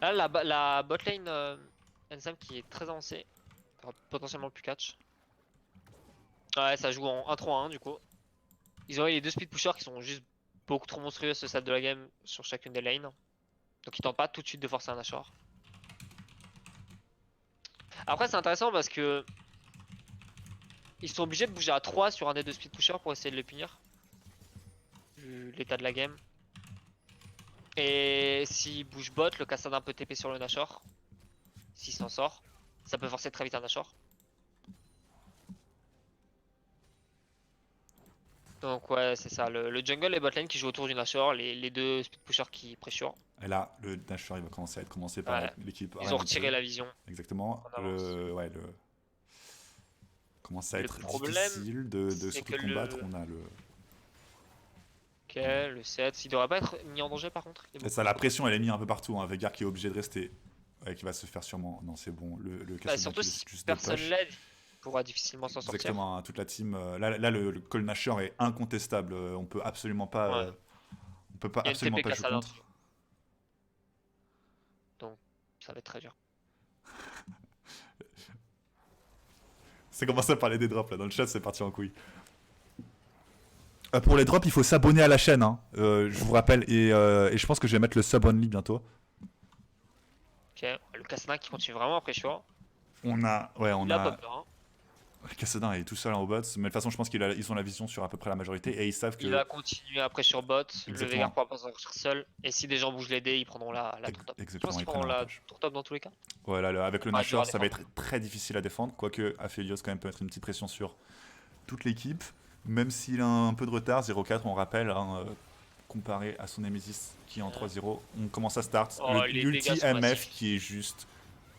Là la bot lane Ensam qui est très avancée, potentiellement plus catch. Ouais ça joue en 1-3-1 du coup. Ils ont les deux speed pushers qui sont juste beaucoup trop monstrueux à ce stade de la game sur chacune des lanes. Donc ils tentent pas tout de suite de forcer un Nashor. Après c'est intéressant parce que ils sont obligés de bouger à 3 sur un des deux speed pushers pour essayer de les punir. Vu l'état de la game. Et s'il bouge bot, le Kassadin peut TP sur le Nashor. S'il s'en sort, ça peut forcer très vite un Nashor. Donc ouais, c'est ça. Le jungle et botlane qui jouent autour du Nashor, les deux speed pushers qui pressurent. Et là, le Nashor, il va commencer à être commencé par Ouais. l'équipe. Ils ont retiré la vision. Exactement. En avance. Ouais, commence à Le être problème, difficile de c'est surtout que combattre. On a le. Ok, le 7. Il devrait pas être mis en danger par contre. Il est Et ça, beaucoup la trop pression, elle est mise un peu partout. Hein. Veigar qui est obligé de rester. Ouais, qui va se faire sûrement. Non, c'est bon. Le Bah, Kassadin surtout qui si décide juste de personne push. l'aide, il pourra difficilement s'en sortir. Exactement, hein, toute la team. Là, le call Nashor est incontestable. On peut absolument pas. Ouais. On peut pas Il y a une absolument TP pas jouer Kassadin contre. dessus. Donc ça va être très dur. C'est commencé à parler des drops là dans le chat, c'est parti en couille. Pour les drops, il faut s'abonner à la chaîne. Hein. Je vous rappelle, et je pense que je vais mettre le sub only bientôt. Ok, le Kassadin qui continue vraiment à pressure. On a. Il a pas peur. Hein. Kassadin est tout seul en bots, mais de toute façon, je pense qu'ils ont la vision sur à peu près la majorité et ils savent que. Il va continuer après sur bot. Le Exactement. Veigar pourra pas s'en sortir seul. Et si des gens bougent les dés, ils prendront la tour top. Je Exactement, pense qu'ils ils prennent prendront la l'avantage. tour top dans tous les cas. Ouais, là, avec le Ouais, Nashor, dur à ça va être très difficile à défendre. Quoique Aphelios, quand même, peut mettre une petite pression sur toute l'équipe, même s'il a un peu de retard, 0-4 on rappelle, hein, comparé à son Nemesis qui est en 3-0. On commence à start. Oh, les dégâts L'ulti sont MF massifs. qui est juste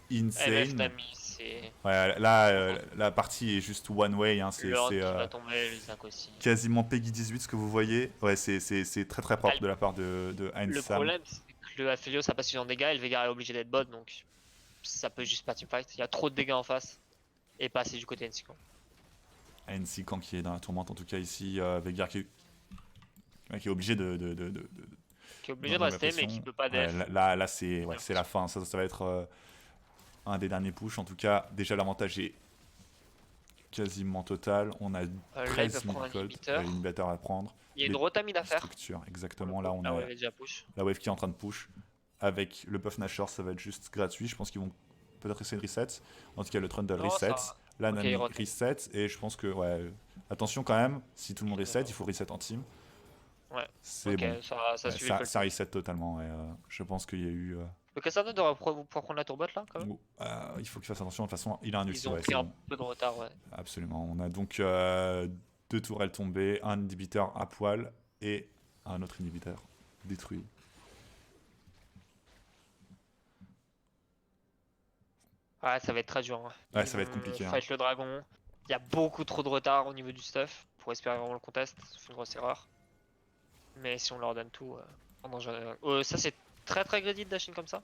MF insane. Nami, c'est Ouais, là, la partie est juste one way. Hein, Lord qui va tomber, le Zac aussi. quasiment Peggy 18 ce que vous voyez. Ouais, c'est très très propre de la part de Le Ainsam. problème, c'est que le Aphelios a pas suffisamment de dégâts et le Veigar est obligé d'être bot, donc ça peut juste pas teamfight. Il y a trop de dégâts en face et pas assez du côté NC. ANC quand qui est dans la tourmente, en tout cas ici, Veigar ouais, qui est obligé Qui est obligé de d'enlever la rester, mais qui pression. peut pas Ouais, def. là c'est la fin. Ça va être un des derniers pushs. En tout cas, déjà l'avantage est quasiment total. On a Là, il 13 peut 000 prendre un gold, inhibiteur. inhibiteur à prendre. Il y a une Les rotamine à faire. structures, Pour le exactement. coup. Là, on La a wave est déjà push. la wave qui est en train de push. Avec le buff Nashor, ça va être juste gratuit. Je pense qu'ils vont peut-être essayer de reset. En tout cas, le Trundle Non, reset. ça. La Ok, Nami il rote. reset. Et je pense que, ouais, attention quand même. Si tout le monde reset, il faut reset en team. Ouais. C'est Ok, bon. ça Ouais, suit l'école. ça reset totalement. Ouais, je pense qu'il y a eu. Le Cassandra devrait pouvoir prendre la tourbot là quand même. Il faut qu'il fasse attention. De toute façon, il a un ulti. Ils ont Ouais, pris c'est un bon. peu de retard, ouais. Absolument. On a donc 2 tourelles tombées, un inhibiteur à poil et un autre inhibiteur détruit. Ouais, ça va être très dur. Hein. Ouais, Ils ça va être vont compliqué. Hein. fight le dragon. Il y a beaucoup trop de retard au niveau du stuff pour espérer vraiment le contest. C'est une grosse erreur. Mais si on leur donne tout, ça c'est très très greedy de dashing comme ça,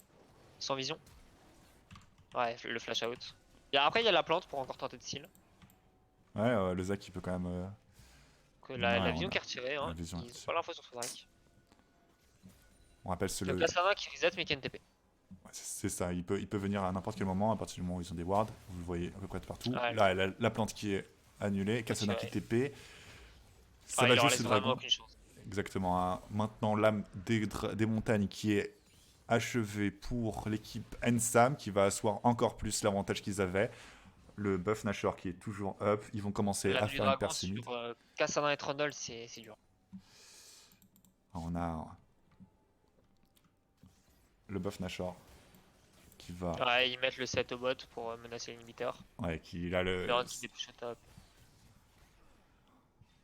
sans vision. Ouais, le flash out. Après, il y a la plante pour encore tenter de seal. Ouais, le Zac il peut quand même. La vision qui est retirée, hein. Vision Ils ont pas l'info sur ce Zac. On rappelle ce Le Cassandra qui reset mais qui a une TP. Ouais, c'est ça, il peut venir à n'importe quel moment, à partir du moment où ils ont des wards, vous le voyez à peu près de partout. Ouais, Là, la plante qui est annulée, Cassandra qui TP. Ça va il leur juste laisse le vraiment dragon. aucune chance. Exactement. Hein. Maintenant, l'âme des montagnes qui est achevée pour l'équipe Ensam, qui va asseoir encore plus l'avantage qu'ils avaient. Le buff Nashor qui est toujours up. Ils vont commencer La à vue du faire une dragon persimide. sur Cassandra et Trundle, c'est dur. On a le buff Nashor qui va. Ouais, ils mettent le set au bot pour menacer l'inhibiteur. Ouais, qui a le. Le qui dépush au top.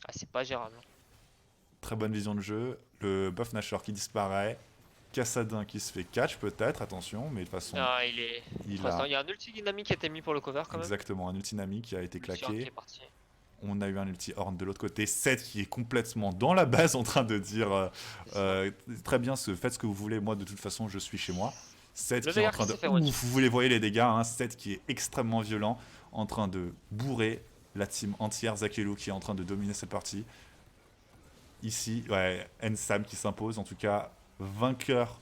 Ah, c'est pas gérable. Très bonne vision de jeu. Le buff Nashor qui disparaît. Cassadin qui se fait catch peut-être, attention, mais de toute façon. Ah, il y a un ulti dynamique qui a été mis pour le cover quand même. Exactement, un ulti Nami qui a été claqué. Parti. On a eu un ulti Horn de l'autre côté. Seth qui est complètement dans la base en train de dire très bien, faites ce que vous voulez, moi de toute façon je suis chez moi. Seth qui est en train de. Vous les voyez les dégâts, hein, Seth qui est extrêmement violent, en train de bourrer la team entière. Zakelu qui est en train de dominer cette partie. Ici, ouais, Ensam qui s'impose, en tout cas vainqueur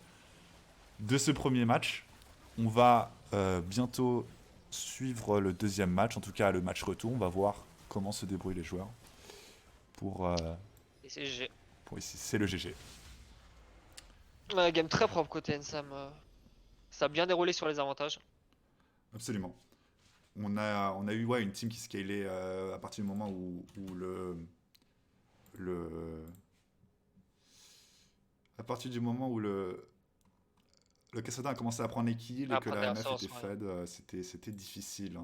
de ce premier match. On va bientôt suivre le deuxième match, en tout cas le match retour. On va voir comment se débrouillent les joueurs pour. Et c'est GG. Pour ici, c'est le GG. Game très propre côté Ensam. Ça a bien déroulé sur les avantages. Absolument. On a eu une team qui scalait à partir du moment où à partir du moment où le Cassadin a commencé à prendre l'équilibre et que la MF était fed, c'était difficile hein,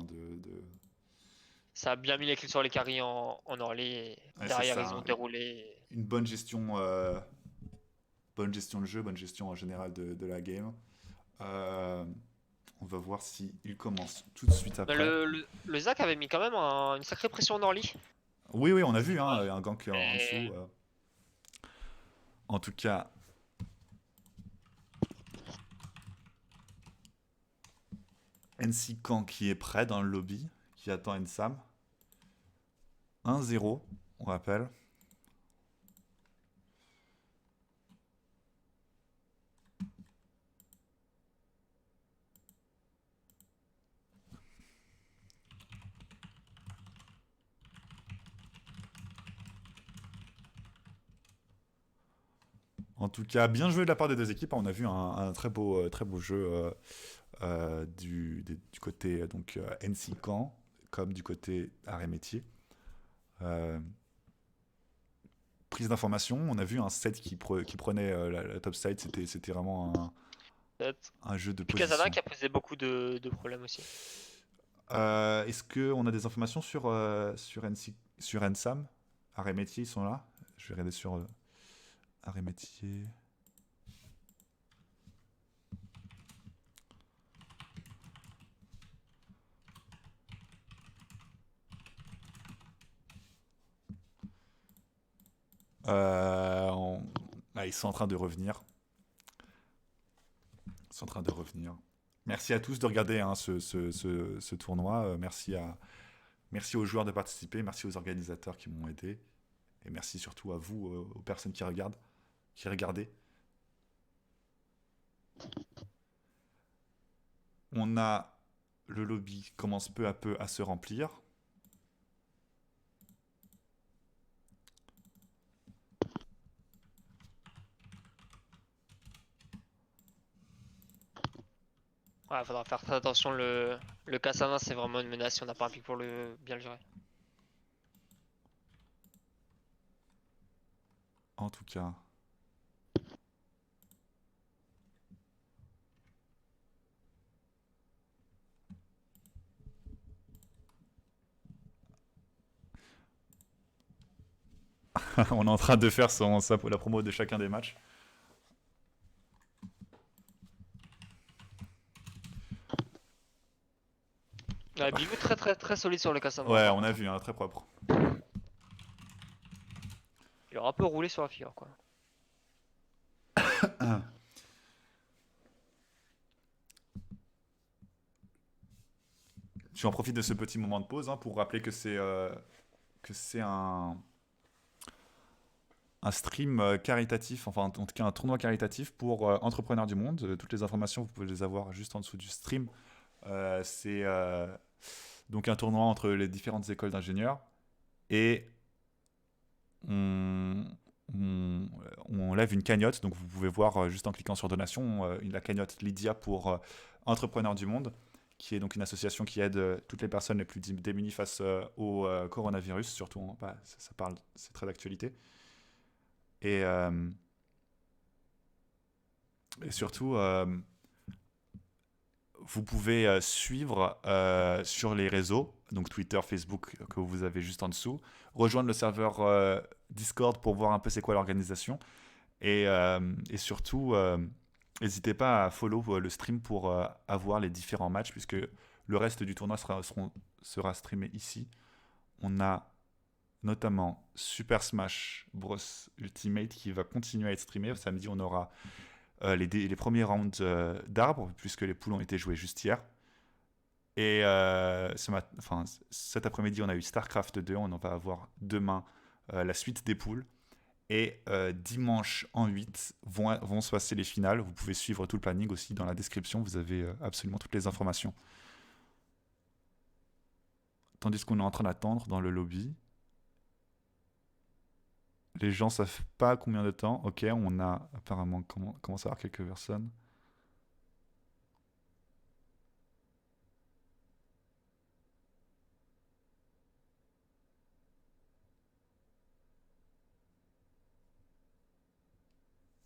Ça a bien mis les clés sur les carries en early et derrière ils ont déroulé. Une bonne gestion de jeu, bonne gestion en général de la game. On va voir s'il commence tout de suite après. Le Zac avait mis quand même une sacrée pression en early. Oui, on a vu hein, un gank en dessous. En tout cas, NC Kang qui est prêt dans le lobby, qui attend Ensam. 1-0, on rappelle. En tout cas, bien joué de la part des deux équipes. On a vu un très beau jeu du côté donc NC Caen comme du côté arrêt métier. Prise d'information, on a vu un set qui prenait la top side. C'était vraiment un jeu de position. Cassandra qui a posé beaucoup de problèmes aussi. Est-ce qu'on a des informations sur sur Ensam. Arrêt métier, ils sont là. Je vais regarder sur arrêt métier. Ils sont en train de revenir. Ils sont en train de revenir. Merci à tous de regarder hein, ce tournoi. Merci aux joueurs de participer. Merci aux organisateurs qui m'ont aidé. Et merci surtout à vous, aux personnes qui regardent, qui regardaient. On a le lobby qui commence peu à peu à se remplir. Ouais, faudra faire très attention. Le Cassandra, c'est vraiment une menace si on n'a pas un pic pour bien le gérer. En tout cas. On est en train de faire la promo de chacun des matchs. Ouais, Bigou très très très solide sur le Cassandra. Ouais, on a vu, hein, très propre. Il aura un peu roulé sur la figure quoi. J'en profite de ce petit moment de pause hein, pour rappeler que c'est un stream caritatif, enfin en tout cas un tournoi caritatif pour entrepreneurs du monde. Toutes les informations, vous pouvez les avoir juste en dessous du stream. C'est donc un tournoi entre les différentes écoles d'ingénieurs et on, on lève une cagnotte. Donc vous pouvez voir juste en cliquant sur donation la cagnotte Lydia pour entrepreneurs du monde, qui est donc une association qui aide toutes les personnes les plus démunies face au coronavirus, surtout, hein, bah, c'est très d'actualité. Et surtout, vous pouvez suivre sur les réseaux, donc Twitter, Facebook, que vous avez juste en dessous, rejoindre le serveur Discord pour voir un peu c'est quoi l'organisation. Et surtout, n'hésitez pas à follow le stream pour avoir les différents matchs, puisque le reste du tournoi sera streamé ici. On a notamment Super Smash Bros Ultimate qui va continuer à être streamé. Samedi, on aura les premiers rounds d'arbres, puisque les poules ont été jouées juste hier. Et cet après-midi, on a eu StarCraft 2. On en va avoir demain la suite des poules. Et dimanche en 8 vont se passer les finales. Vous pouvez suivre tout le planning aussi dans la description. Vous avez absolument toutes les informations. Tandis qu'on est en train d'attendre dans le lobby. Les gens savent pas combien de temps. Ok, on a apparemment commencé à avoir quelques personnes.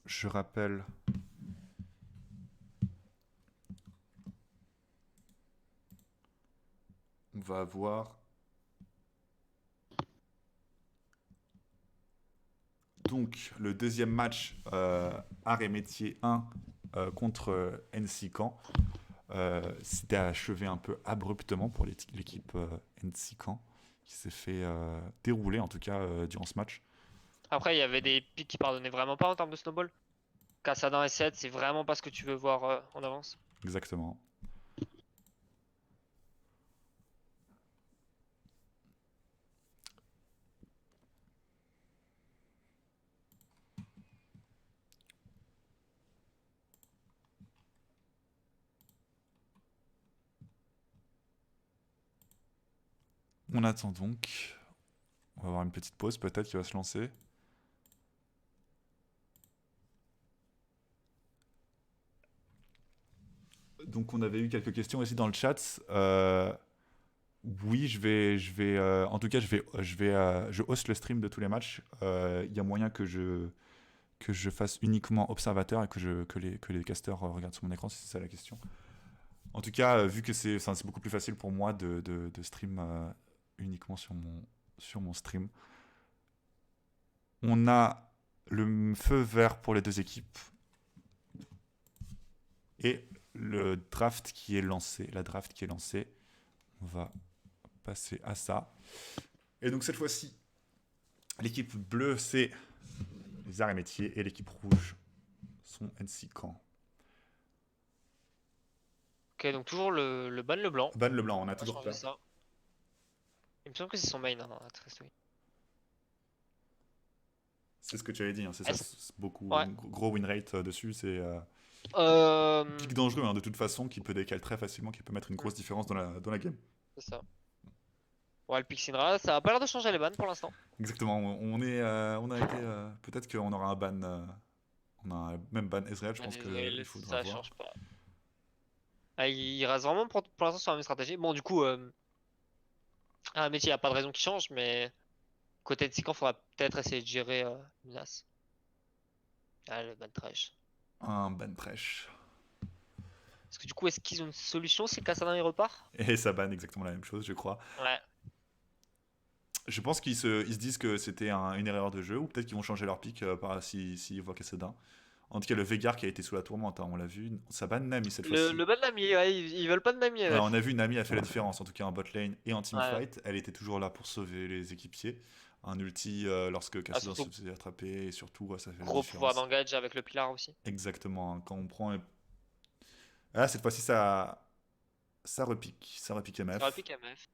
Je rappelle. On va avoir. Donc, le deuxième match, Art et Métier 1 contre NC Caen. C'était achevé un peu abruptement pour l'équipe NC Caen, qui s'est fait dérouler en tout cas durant ce match. Après, il y avait des pics qui pardonnaient vraiment pas en termes de snowball. Kassadin et 7, c'est vraiment pas ce que tu veux voir en avance. Exactement. On attend donc. On va avoir une petite pause peut-être qui va se lancer. Donc on avait eu quelques questions aussi dans le chat. Oui, en tout cas, je host le stream de tous les matchs. Il y a moyen que je fasse uniquement observateur et que les casteurs regardent sur mon écran si c'est ça la question. En tout cas, vu que c'est beaucoup plus facile pour moi de stream uniquement sur sur mon stream. On a le feu vert pour les deux équipes et le draft qui est lancé. La draft qui est lancée. On va passer à ça. Et donc cette fois-ci, l'équipe bleue, c'est les arts et métiers et l'équipe rouge sont NC Caen. Ok, donc toujours le ban le blanc. Ban le blanc, on a On va toujours changer pas. ça. Il me semble que c'est son main, hein, dans la triste, oui. C'est ce que tu avais dit, hein, c'est ça, Est-ce- c'est beaucoup, Ouais. gros win rate dessus, c'est Euh, pic dangereux hein, de toute façon, qui peut décaler très facilement, qui peut mettre une grosse différence dans la game. c'est ça. Ouais, le Pixinra, ça a pas l'air de changer les bans pour l'instant. Exactement, on a été, peut-être qu'on aura un ban, on a même ban Ezreal, je Ban pense qu'il Ezreal, faudra ça voir. change pas. Ah, il reste vraiment pour l'instant sur la même stratégie. Bon, du coup, un métier, il a pas de raison qu'il change, mais côté de Sican, faudra peut-être essayer de gérer Minas. Ah, le ban trash. Un ban Thresh. Parce que du coup, est-ce qu'ils ont une solution si Kassadin il repart? Et ça ban exactement la même chose, je crois. Ouais. Je pense ils se disent que c'était une erreur de jeu, ou peut-être qu'ils vont changer leur pick s'ils voient Kassadin. En tout cas, le Veigar qui a été sous la tourmente, hein, on l'a vu, ça ban Nami cette fois-ci. Le ban de Nami, ouais, ils veulent pas de Nami, Ouais, LF. on a vu Nami a fait la différence, en tout cas en bot lane et en Ouais. teamfight. Elle était toujours là pour sauver les équipiers. Un ulti lorsque Ah, Kassadin se surtout, faisait attraper, et surtout, ça fait la gros pouvoir différence. d'engage avec le Pilar aussi. Exactement, hein, quand on prend. Ah, cette fois-ci, ça repique Ça aurait MF. pu KMF.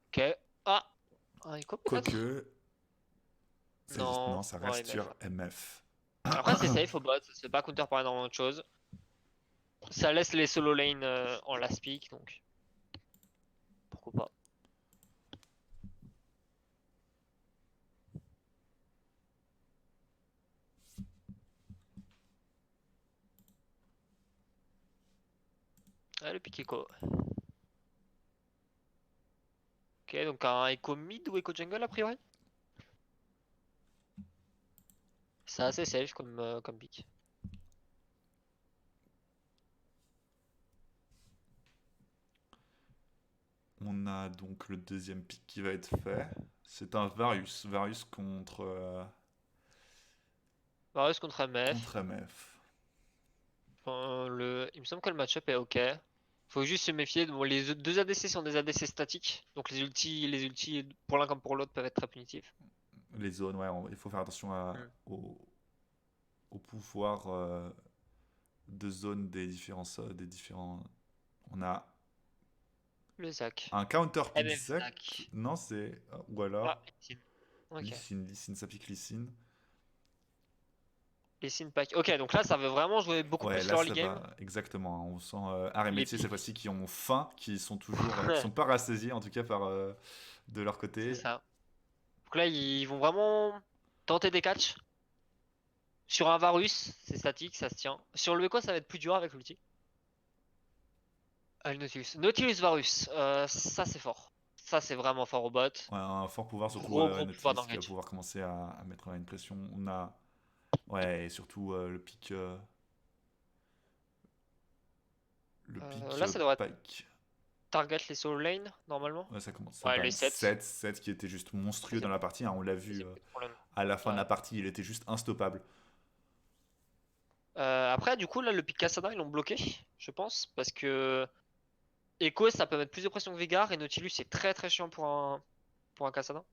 Ok. Ah! Un écho peut-être? Quoique, Non, non, ça ouais, reste MF. sur MF. Après, c'est safe au bot, ça se fait pas counter par énormément de choses. Ça laisse les solo lane en last pick, donc pourquoi pas. Ah, le pick écho. Ok, donc un écho mid ou écho jungle a priori? C'est assez safe comme pick. On a donc le deuxième pick qui va être fait. C'est un Varus. Varus Varus contre MF. contre MF. Il me semble que le match-up est ok. Faut juste se méfier. Bon, les deux ADC sont des ADC statiques, donc les ultis pour l'un comme pour l'autre peuvent être très punitifs. Les zones, ouais, il faut faire attention Mm. au pouvoir de zone des différents. On a Le Zac. un counter pick MF Zac. Zac. Non, c'est. Ou Ah, alors. ok. Lee Sin, ça pique Lee Sin. Les Sin Pack. Ok, donc là ça veut vraiment jouer beaucoup Ouais, plus là l'early ça game. va. Exactement, hein. On sent art et Les métier cette pics. fois-ci qui ont faim, qui sont toujours. Qui sont pas rassasiés en tout cas par, de leur C'est côté. ça. Donc là ils vont vraiment tenter des catchs. Sur un Varus, c'est statique, ça se tient. Sur le Echo, ça va être plus dur avec l'ulti. Ah, le Nautilus. Nautilus Varus, ça c'est fort. Ça c'est vraiment fort au bot. Ouais, un fort pouvoir, surtout Gros pouvoir Nautilus qui va d'engage. pouvoir commencer à mettre une pression. On a. Ouais, et surtout le pic Là ça devrait Pike. target les solo lane normalement. Ouais, ça commence, ça Ouais, ban les 7. 7 qui était juste monstrueux dans Deuxième, la partie, hein, on l'a vu deuxième petit problème. à la fin de Ouais. la partie, il était juste instoppable. Après, du coup, là, le pick Kassadin, ils l'ont bloqué, je pense, parce que Echo, ça peut mettre plus de pression que Veigar, et Nautilus, c'est très très chiant pour un Kassadin.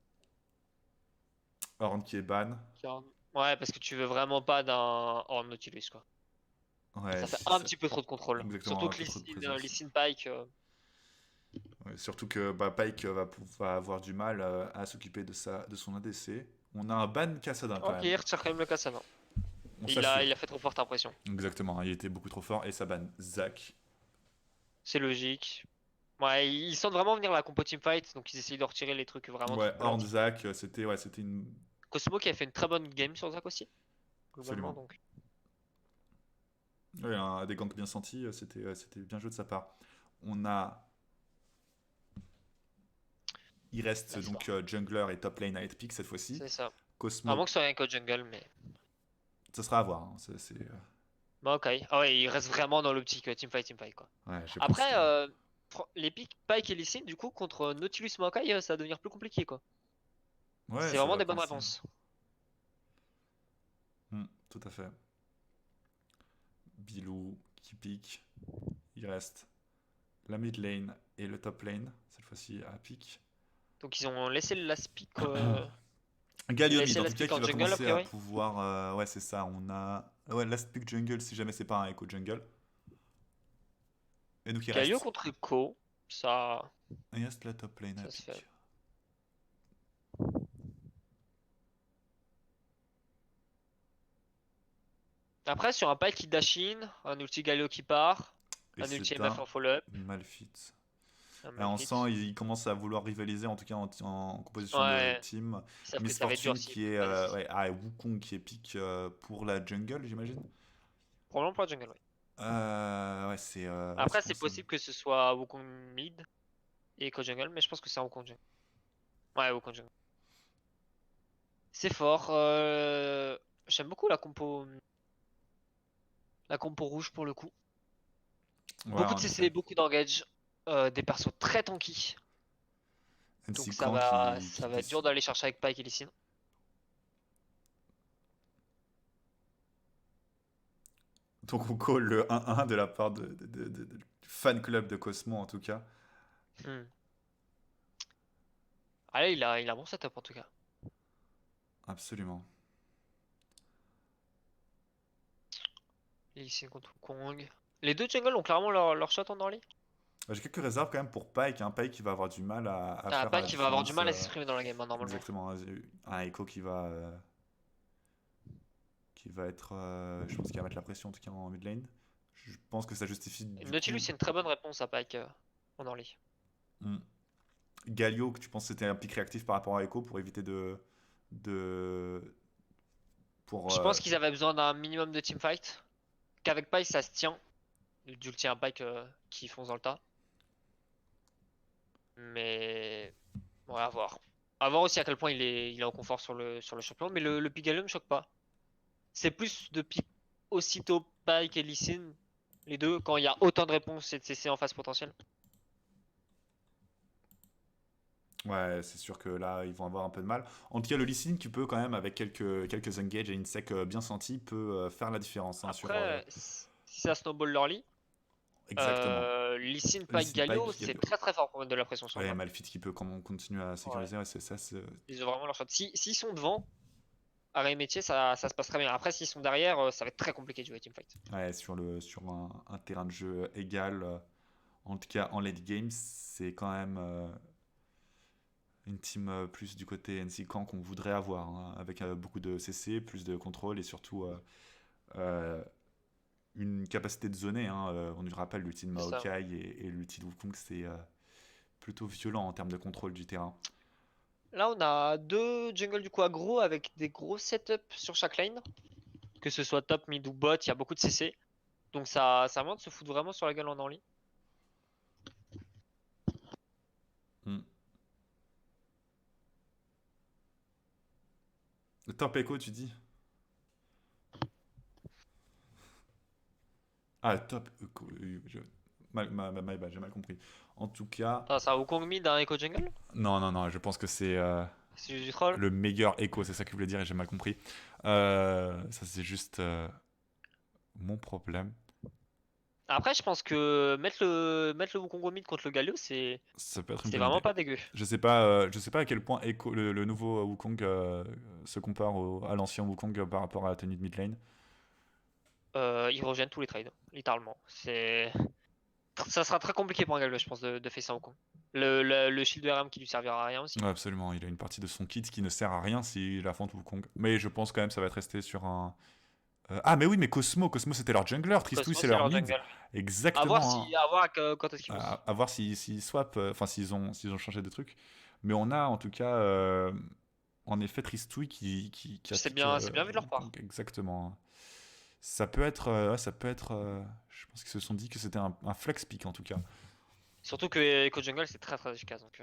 Horn qui est ban. Ouais, parce que tu veux vraiment pas d'un hors Nautilus, quoi. Ouais, Ça fait si, un petit peu trop de contrôle. exactement, Surtout un que peu trop de présence. Lee Sin Pike. Ouais, surtout que bah, Pike va avoir du mal à s'occuper de son ADC. On a un ban Kassadin quand Ok, même. il retire quand même le Kassadin. On Il a, s'assure. il a fait trop forte impression. Exactement, hein, il était beaucoup trop fort et ça ban Zac. C'est logique. Ouais, ils sentent vraiment venir la compo teamfight, donc ils essayent de retirer les trucs vraiment Ouais, troublant. Horn Zac, c'était une. Cosmo qui a fait une très bonne game sur Zac aussi, globalement, Absolument. donc. Ouais, des ganks bien sentis, c'était bien joué de sa part. On a. Il reste Là, donc jungler et top lane à être pick cette fois-ci. c'est ça. À moins Cosmo, que ce soit un code jungle, mais. ça sera à voir, hein. Bah, ok. Ah ouais, il reste vraiment dans l'optique teamfight, quoi. Ouais, je pense Après, que. Les pics Pike et Lee Sin, du coup, contre Nautilus Maokai, ça va devenir plus compliqué, quoi. Ouais, C'est ça vraiment va des bonnes coincer. réponses. Tout à fait. Bilou qui pique. Il reste la mid lane et le top lane, cette fois-ci à pique. Donc ils ont laissé le last pick, Galio mid, laissé en tout last cas, pick qui en va jungle, a commencer à priori. pouvoir. Ouais, c'est ça. On a. Ouais, last pick jungle si jamais c'est pas un echo jungle. Et donc il Galio reste. contre Echo, ça, Il reste la top lane à ça se fait. pique. Après, sur un Pike qui dash in, un ulti Galio qui part, Et un ulti c'est MF un en follow-up, Malfit. un Et on Malphite. sent il commence à vouloir rivaliser, en tout cas en composition de Ouais, team. ils savent que Miss ça va être dur Fortune s'ils qui prennent est pas décisif. ouais, Wukong qui est pick pour la jungle, j'imagine. Probablement pour la jungle, ouais. Ouais, c'est ouais, Après, c'est c'est possible. possible que ce soit Wukong mid et Echo jungle, mais je pense que c'est un Wukong jungle. Ouais, Wukong jungle. C'est fort. J'aime beaucoup la compo rouge pour le coup. Ouais, Beaucoup de en CC, effet. beaucoup d'engage, des persos très tanky. Donc NC ça Kang va, qui ça va être dur décide. d'aller chercher avec Pike et Lee Sin. Donc on call le 1-1 de la part du fan club de Cosmo en tout cas. Hmm. Ah là, il a un bon setup en tout cas. Absolument. Lee Sin contre Wukong. Les deux jungles ont clairement leur shot en early. J'ai quelques réserves quand même pour Pike. Hein. Pike qui va avoir du mal à Ah, faire la Pike, il va avoir du différence. mal à s'exprimer dans la game, hein, normalement. Exactement. Un Echo qui va être. Je pense qu'il va mettre la pression en tout cas en mid lane. Je pense que ça justifie du Nautilus, coup. c'est une très bonne réponse à Pike en early. Hmm. Galio, que tu penses que c'était un pic réactif par rapport à Echo pour éviter de pour Je pense qu'ils avaient besoin d'un minimum de teamfight. Qu'avec Pike, ça se tient. D'ulti un Pike qui fonce dans le tas. Mais ouais, à voir. À voir aussi à quel point il est en confort sur le champion. Mais le pick Galio me choque pas. C'est plus de pick aussitôt Pike et Lee Sin, les deux, quand il y a autant de réponses et de CC en phase potentielle. Ouais, c'est sûr que là, ils vont avoir un peu de mal. En tout cas, le Lee Sin, qui peut quand même, avec quelques engages et une sec bien sentie, peut faire la différence hein, sur. Après, si ça snowball l'early, Exactement. Lee Sin, Lee Pike, Sin, Galio, Pike, c'est Galio. très très fort pour mettre de la pression sur le Ouais, map. Malphite qui peut comment continuer à Ouais. sécuriser, ouais, c'est ça. Ils ont vraiment leur shot. S'ils sont devant, arrêt métier, ça se passe très bien. Après, s'ils sont derrière, ça va être très compliqué de jouer teamfight. Ouais, sur un terrain de jeu égal, en tout cas en late game, c'est quand même une team plus du côté NC Camp qu'on voudrait avoir, hein, avec beaucoup de CC, plus de contrôle et surtout euh, une capacité de zoner. Hein, on nous rappelle l'ulti de C'est ça. Maokai et l'ulti de Wukong, c'est plutôt violent en termes de contrôle du terrain. Là, on a deux jungles du coup aggro avec des gros setups sur chaque lane. Que ce soit top, mid ou bot, il y a beaucoup de CC. Donc ça montre se foutre vraiment sur la gueule en early. Hmm. Le top echo, tu dis? Ah, top echo. My bad, j'ai mal compris. En tout cas, Attends, c'est un Wukong mid, un Echo jungle? non, je pense que c'est C'est juste du troll? le meilleur echo, c'est ça que je voulais dire et j'ai mal compris. Ça, c'est juste mon problème. Après, je pense que mettre le Wukong au mid contre le Galio, c'est Ça peut être une c'est bonne vraiment idée. pas dégueu. Je sais pas à quel point Echo, le nouveau Wukong se compare à l'ancien Wukong par rapport à la tenue de mid lane. Il rejette tous les trades, littéralement. Ça sera très compliqué pour un Galio, je pense, de faire ça Wukong. Le shield de RM qui lui servira à rien aussi. Ouais, absolument, il a une partie de son kit qui ne sert à rien s'il affronte Wukong. Mais je pense quand même que ça va être resté sur un. Ah, mais oui, mais Cosmo c'était leur jungler, Tristouille Cosmos, c'est c'est leur leur mid. jungle. Exactement. Hein. À voir quand est-ce qu'ils vont À voir s'ils swap, enfin s'ils ont changé de truc. Mais on a en tout cas, en effet, Tristouille qui applique C'est bien vu de leur Wukong. part. Exactement. Ça peut être, je pense qu'ils se sont dit que c'était un flex pick en tout cas. Surtout que Echo Jungle, c'est très très efficace. Donc,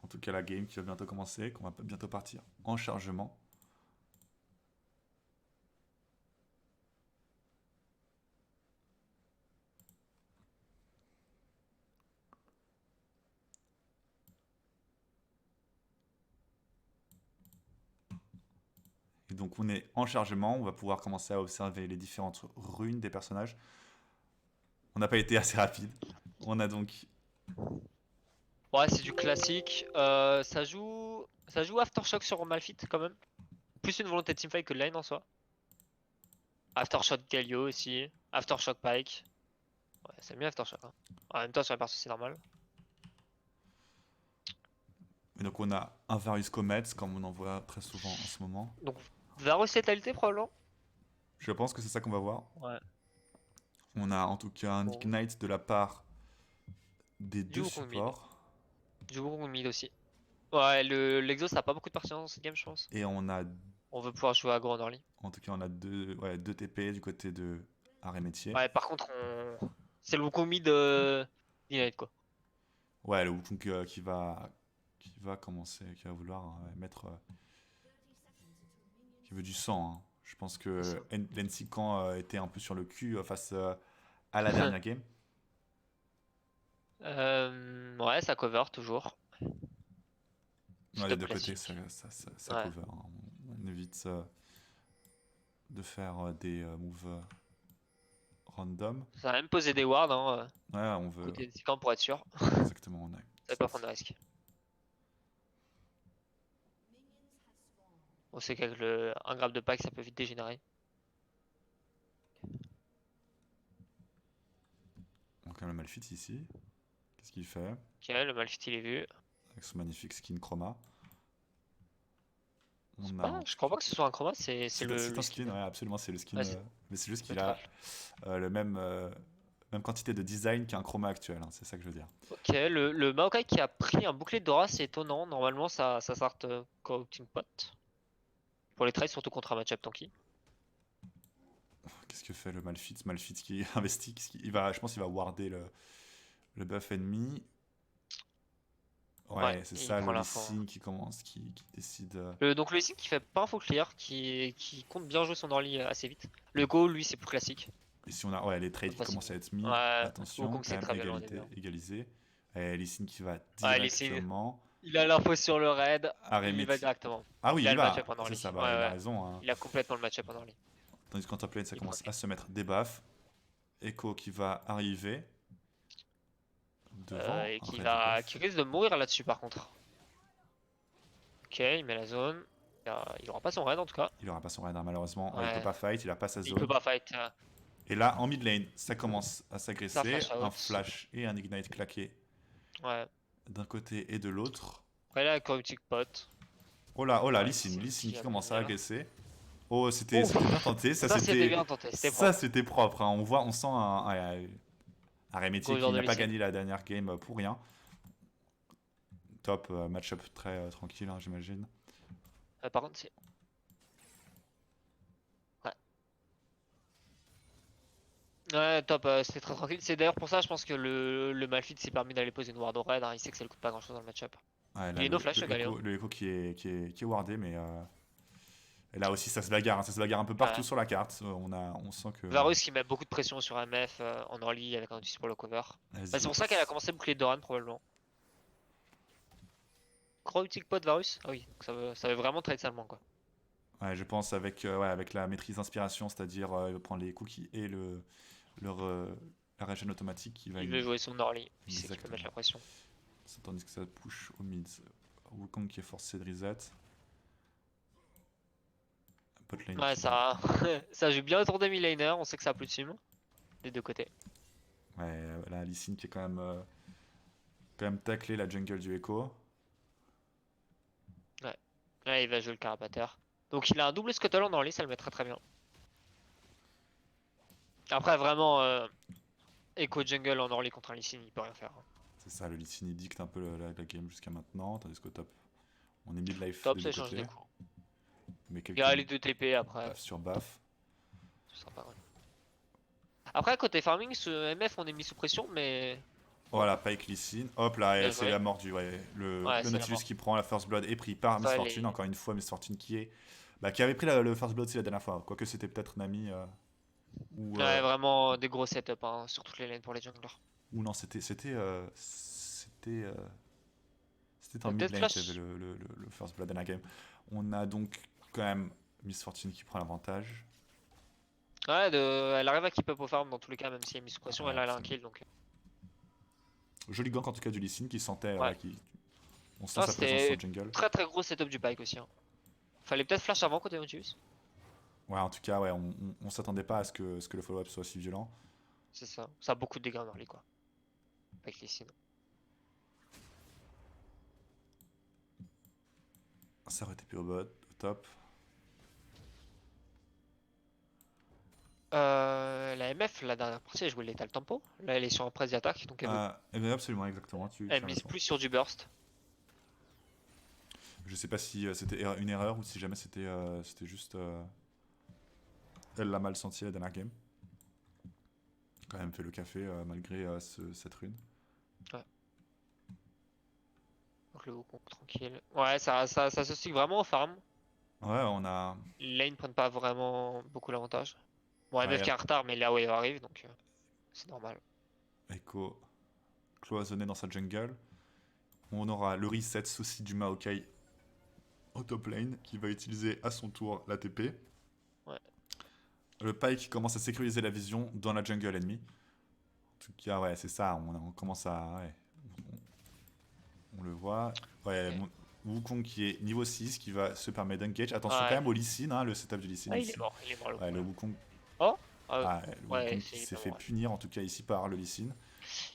En tout cas, la game qui va bientôt commencer, qu'on va bientôt partir en chargement. Et donc on est en chargement, on va pouvoir commencer à observer les différentes runes des personnages. On n'a pas été assez rapide. On a donc... Ouais, c'est du classique. Ça joue Aftershock sur Malphite quand même. Plus une volonté de teamfight que de lane en soi. Aftershock Galio aussi. Aftershock Pike. Ouais, c'est mieux Aftershock. Hein. En même temps, sur la perso, c'est normal. Et donc on a un Varus Comet, comme on en voit très souvent en ce moment. Donc, Varus létalité probablement. Je pense que c'est ça qu'on va voir. Ouais. On a en tout cas un Bon. Ignite de la part des deux Du Wukong mid. supports. Du Wukong mid aussi. Ouais, l'Exo ça a pas beaucoup de pertinence dans cette game, je pense. Et on a, On veut pouvoir jouer aggro en early. en tout cas, on a deux TP du côté de Arémétier. Ouais, par contre, c'est le Wukong mid Ignite quoi. Ouais, le Wukong qui va commencer, qui va vouloir mettre... qui veut du sang. Hein. Je pense que Lensican était un peu sur le cul face à la dernière game. Ouais, ça cover toujours. Ouais, des deux Classique. côtés, ça Ouais. cover. Hein. On évite de faire des moves random. Ça va même poser des wards, hein, Ouais, on veut... côté des camps pour être sûr. Exactement, on a... Ça va pas prendre de risque. On sait qu'avec un grab de pack, ça peut vite dégénérer. On a quand même le Malphite ici. Qu'est-ce qu'il fait? Ok, le Malphite il est vu. Avec son magnifique skin chroma. On Ah, je crois pas que ce soit un chroma, c'est C'est le un skin, ouais, absolument, c'est le skin. Ouais, c'est Mais c'est juste le qu'il a trèfle. le même quantité de design qu'un chroma actuel, hein, c'est ça que je veux dire. Ok, le Maokai qui a pris un bouclier de Dora, c'est étonnant. Normalement, ça start Corrupting Pot. Pour les trades, surtout contre un match-up tanky. Qu'est-ce que fait le Malphite? Malphite qui investit, je pense qu'il va warder le buff ennemi. Ouais, c'est il ça, prend le Lee l'info. Sin qui commence, qui décide. Donc le Leasing qui fait pas un faux clear, qui compte bien jouer son early assez vite. Le Go, lui, c'est plus classique. Et si on a les trades qui Facile. commencent à être mis, Ouais, attention, Wukong quand c'est même, très bien loin des murs. égalisé. Et Lee Sin qui va Ouais, Leasing, directement. il a l'info sur le raid, il y va Aréméti. directement. Ah oui, Il il a y le va, match-up en c'est early. ça, Ouais, bah, il a ouais. raison. Hein. Il a complètement le match-up en early. Tandis qu'en top lane, ça Il commence prend- à se mettre des buffs. Echo qui va arriver devant. et un qui raid qui buff. risque de mourir là-dessus par contre. Ok, il met la zone. Il aura pas son raid en tout cas. Il aura pas son raid, hein, malheureusement. Ouais, il peut Ouais. pas fight, il a pas sa Il peut zone. pas fight. Et là, en mid lane, ça commence à Ça s'agresser. flash Un out. flash et un ignite claqué Ouais. d'un côté et de l'autre. Après là, Corrupting Pot. Oh là, Ouais, Lee Sin qui qui va commence à venir. agresser. Oh, Ouf. c'était bien tenté. Ça c'était bien tenté, c'était Ça, propre. c'était propre. Hein. On sent un Rémétier Goal qui de n'a pas Lee Sin. gagné la dernière game pour rien. Top match-up très tranquille, hein, j'imagine. Par contre, c'est. Ouais. Ouais, top, c'était très tranquille. C'est d'ailleurs pour ça, je pense que le Malphite s'est permis d'aller poser une ward au raid. Hein. Il sait que ça ne coûte pas grand chose dans le match-up. Ouais, là, Il est no flash, le Galio. le Echo qui est wardé, mais et là aussi ça se bagarre, hein, ça se bagarre un peu partout Ouais. sur la carte. On sent que. Varus qui met beaucoup de pression sur MF en early avec un outil pour le cover. Bah, c'est pour ça qu'elle a commencé à boucler Doran probablement. Corrupting Pot Varus? Ah oui, donc ça veut vraiment trade salement quoi. Ouais, je pense avec la maîtrise d'inspiration, c'est-à-dire prendre les cookies et la régène automatique qui va Il veut jouer son early, il sait qu'il peut Exactement. mettre la pression. Tandis que ça push au mid. Wukong qui est forcé de reset. Botlane Ouais, qui va- ça joue bien autour des mid-laners, on sait que ça a plus de sim des deux côtés. Ouais, là, Lee Sin qui est quand même taclé la jungle du Echo. Là, il va jouer le carapateur. Donc il a un double scuttle en early, ça le met très très bien. Après, vraiment, Echo Jungle en early contre un Lee Sin, il peut rien faire. Hein. C'est ça, le Lee Sin il dicte un peu la game jusqu'à maintenant. Tandis qu'au top, on est mid-life Top, des ça deux change côtés. des coups. Mais Il y a quelques les deux TP après, buffs sur buff. ce sera pas mal. Après, côté farming, ce MF, on est mis sous pression, mais Voilà, Pike Lee Sin. Hop là, Bien c'est joué. la mort du. Ouais, Ouais, le c'est la Nautilus mort. qui prend la First Blood est pris par Miss Ça, Fortune. Encore une fois, Miss Fortune qui avait pris le First Blood aussi la dernière fois. Quoique c'était peut-être Nami ou, Ouais, vraiment des gros setups hein, sur toutes les lanes pour les junglers. ou non, c'était en mid Peut-être lane qui avait Flash. le First Blood dans la game. On a donc quand même Miss Fortune qui prend l'avantage. Ouais, elle arrive à keep up au farm dans tous les cas, même si elle est mise sous pression, Ouais, elle a un absolument. kill donc. Joli gank en tout cas du Lee Sin qui sentait. Ouais. On sent Ah, sa présence sur c'était le jungle. très très gros setup du Pyke aussi. Hein. Fallait peut-être flash avant côté Nautilus. Ouais, en tout cas, ouais, on s'attendait pas à ce que le follow-up soit si violent. C'est ça. Ça a beaucoup de dégâts en early quoi. Avec les signes. Ça aurait été plus au bot, au top. La MF, la dernière partie, elle jouait l'étal tempo. Là, elle est sur un press d'attaque, donc Absolument, exactement, tu elle as mise raison. plus sur du burst. Je sais pas si c'était une erreur ou si jamais c'était juste. Elle l'a mal senti la dernière game. Quand même fait le café malgré cette rune. Donc le Wukong tranquille. Ouais, ça se stick vraiment au farm. Ouais, on a. Les lanes prennent pas vraiment beaucoup l'avantage. Bon, Ouais, MF qui est en retard, mais là où elle arrive, donc c'est normal. Echo cloisonné dans sa jungle. On aura le reset aussi du Maokai au top lane qui va utiliser à son tour la TP. Ouais. Le Pike qui commence à sécuriser la vision dans la jungle ennemie. En tout cas, ouais, c'est ça. On commence à. Ouais, on le voit. Ouais, Ok. Wukong qui est niveau 6 qui va se permettre d'engage. Attention quand Ouais. même au Lee Sin, hein, le setup du Lee Sin Ah, il est ici. mort, le Ouais, coup le là. Wukong, Oh le ouais, Wukong qui c'est s'est pas fait vrai. punir en tout cas ici par le Lee Sin.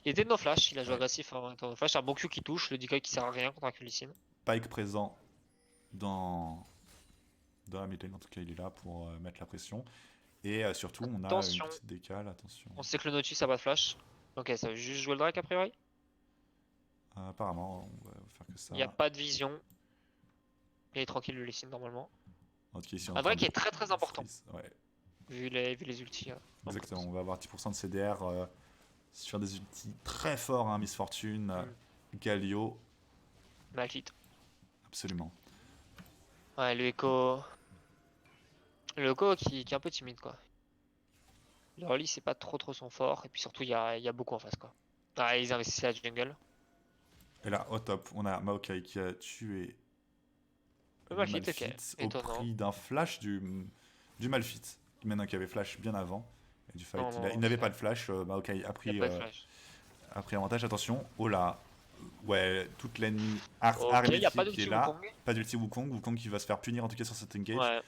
Il était de no flash, il a joué Ouais. agressif en étant no flash. C'est un bon Q qui touche, le decoy qui sert à rien contre un Q Pike présent dans, dans la mid lane, en tout cas il est là pour mettre la pression. Et surtout on a une Attention, petite décale, attention. on sait que le Nautilus a pas de flash. Ok, ça veut juste jouer le Drake a priori. Apparemment on va faire que Il n'y a ça. pas de vision. Il est tranquille le Lee normalement. En tout cas ici on est en Un train Drake qui est très très de important, freeze. Ouais, vu les ultis. exactement, on va avoir 10% de CDR sur des ultis très forts, hein, Miss Fortune, Galio, Malphite. absolument. Ouais, le Echo. Le Echo qui est un peu timide quoi. Le early c'est pas trop son fort. Et puis surtout il y a beaucoup en face quoi. Ah, ils investissent la jungle. Et là, au top, on a Maokai qui a tué Le le Malphite, ok. Malphite au Étonnant. prix d'un flash du Malphite. Maintenant qu'il avait flash bien avant. Et du fight, Non, il non, n'avait pas de flash. Maokai il n'y a pas de flash. a pris avantage. Attention, oh là, ouais, toute l'ennemi Ok, il n'y a Hermétique pas qui est d'ulti là. Wukong. Pas d'ulti Wukong. Wukong qui va se faire punir en tout cas sur cet engage. Ouais.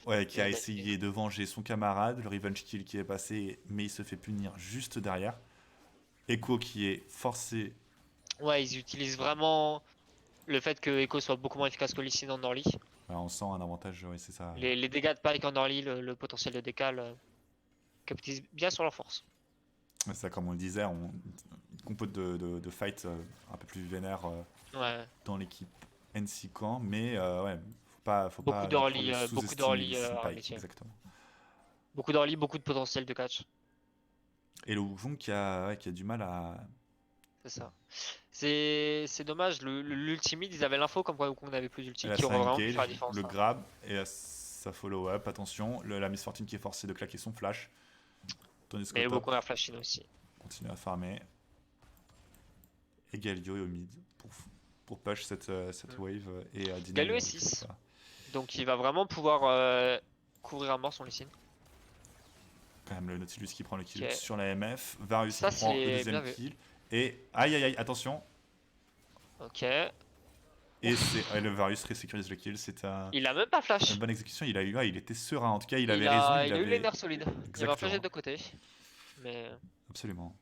Ouais, qui Il a a- essayé de venger son camarade. Le revenge kill qui est passé, mais il se fait punir juste derrière. Echo qui est forcé. Ouais, ils utilisent vraiment le fait que Echo soit beaucoup moins efficace que Lee Sin en early. Ouais, on sent un avantage, ouais, c'est ça. Les dégâts de Pyke en early, le potentiel de décal, capitalisent bien sur leur force. C'est ça, comme on le disait, une compo de fight un peu plus vénère Ouais. dans l'équipe NC Camp, mais ouais, faut Beaucoup pas non plus d'early, sous-estimer les Pike, métier. exactement. Beaucoup d'early, beaucoup de potentiel de catch. Et le Wukong qui a du mal à. C'est ça. C'est dommage, l'ultimate, ils avaient l'info comme quoi Wukong n'avait plus d'ulti, Elle a qui sa aurait vraiment pu faire la engage, différence. le Hein. grab et sa follow-up. Attention, la Miss Fortune qui est forcée de claquer son flash. Tandis Mais qu'au top, Wukong a flash in aussi. continue à farmer. Et Galio est au mid pour push cette wave et à deny Galio est le kill, 6. ça. Donc il va vraiment pouvoir couvrir à mort son Lee Sin. Quand même le Nautilus qui prend le kill Ok. sur la MF. Varus Ça, qui prend le c'est deuxième bien vu. kill. Et aïe aïe aïe, attention. Ok. Et le Varus resécurise le kill. C'est Il a même pas une flash. bonne exécution. Il était serein. En tout cas, il avait Il raison. a eu les nerfs solides. Il avait un flash des Exactement. deux côtés. Mais Absolument.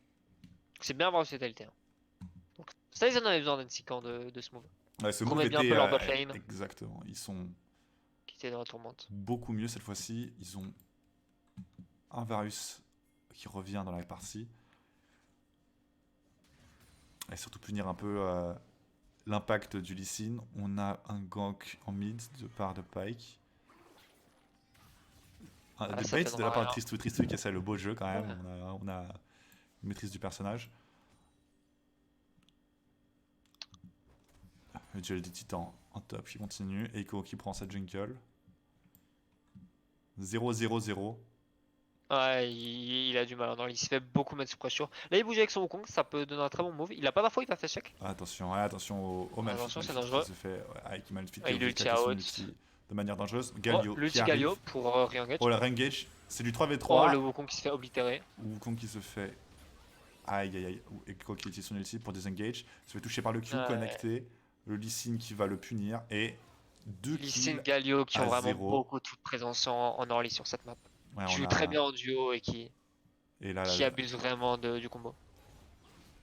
c'est bien avoir cette LT. Hein. Donc ça, ils en avaient besoin d'Ensican de ce move. Ouais, ce move Remettre bien un était. peu leur bot lane, Exactement. Ils sont qui était dans la tourmente. beaucoup mieux cette fois-ci. Ils ont un Varus qui revient dans la partie. Et surtout punir un peu l'impact du Lee Sin. On a un gank en mid de part de Pike. Des Ça baits de la t'aidera part de rien. Tristou qui essaie le beau jeu quand même. Ouais. On a une maîtrise du personnage. Le duel des titans en top qui continue. Echo qui prend sa jungle. 0-0-0. Ouais, il a du mal. Non, il se fait beaucoup mettre sous pression. Là, il bouge avec son Wukong, ça peut donner un très bon move. Il a pas d'info, il va faire check. Attention, ouais, attention au Attention, c'est Malphite qui dangereux. se fait. Ouais, Malphite Ah, qui est il obligé de ulti claquer son out. ulti de manière dangereuse. Oh, Galio qui l'ulti arrive. Galio pour re-engage. Oh la Rengage, c'est du Oh, le 3v3. Wukong qui se fait oblitérer. Wukong qui se fait. Aïe aïe aïe. Echo qui utilise son ulti pour disengage. Se fait toucher par le Q Ouais. connecté. Le Lee Sin qui va le punir. Et 2 Lee Sin, kills. Galio qui à ont vraiment 0. beaucoup de présence en early sur cette map. Ouais, Qui on jouent très a. bien en duo et Et là, qui abusent vraiment du combo.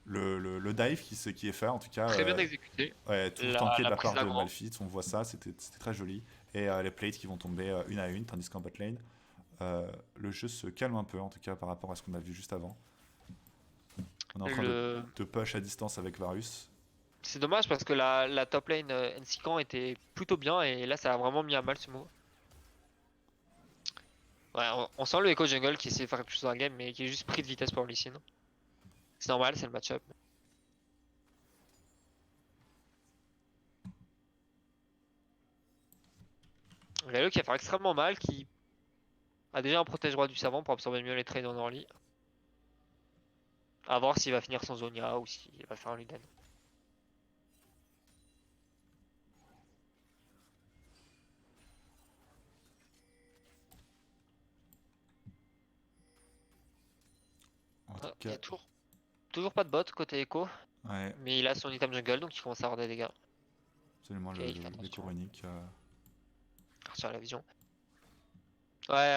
le dive qui est fait, en tout cas, Très bien exécuté. ouais, tout La, tanké de la la prise part de d'aggro. Malphite, on voit ça, c'était très joli. Et les plates qui vont tomber une à une, tandis qu'en bot lane, le jeu se calme un peu, en tout cas par rapport à ce qu'on a vu juste avant. On est en train de push à distance avec Varus. C'est dommage parce que la top lane NCCan était plutôt bien et là ça a vraiment mis à mal ce move. Ouais, on sent le Echo Jungle qui essaie de faire quelque chose dans la game mais qui est juste pris de vitesse pour Lee Sin. C'est normal, c'est le match-up. Galio qui va faire extrêmement mal, qui a déjà un protège roi du savant pour absorber mieux les trades en early. A voir s'il va finir sans Zonia ou s'il va faire un Luden. En tout Il y cas, a toujours pas de bot côté Echo, ouais, mais il a son item jungle donc il commence à avoir des dégâts. absolument, Ok, il fait les attention. coroniques. Sur la vision. Ouais,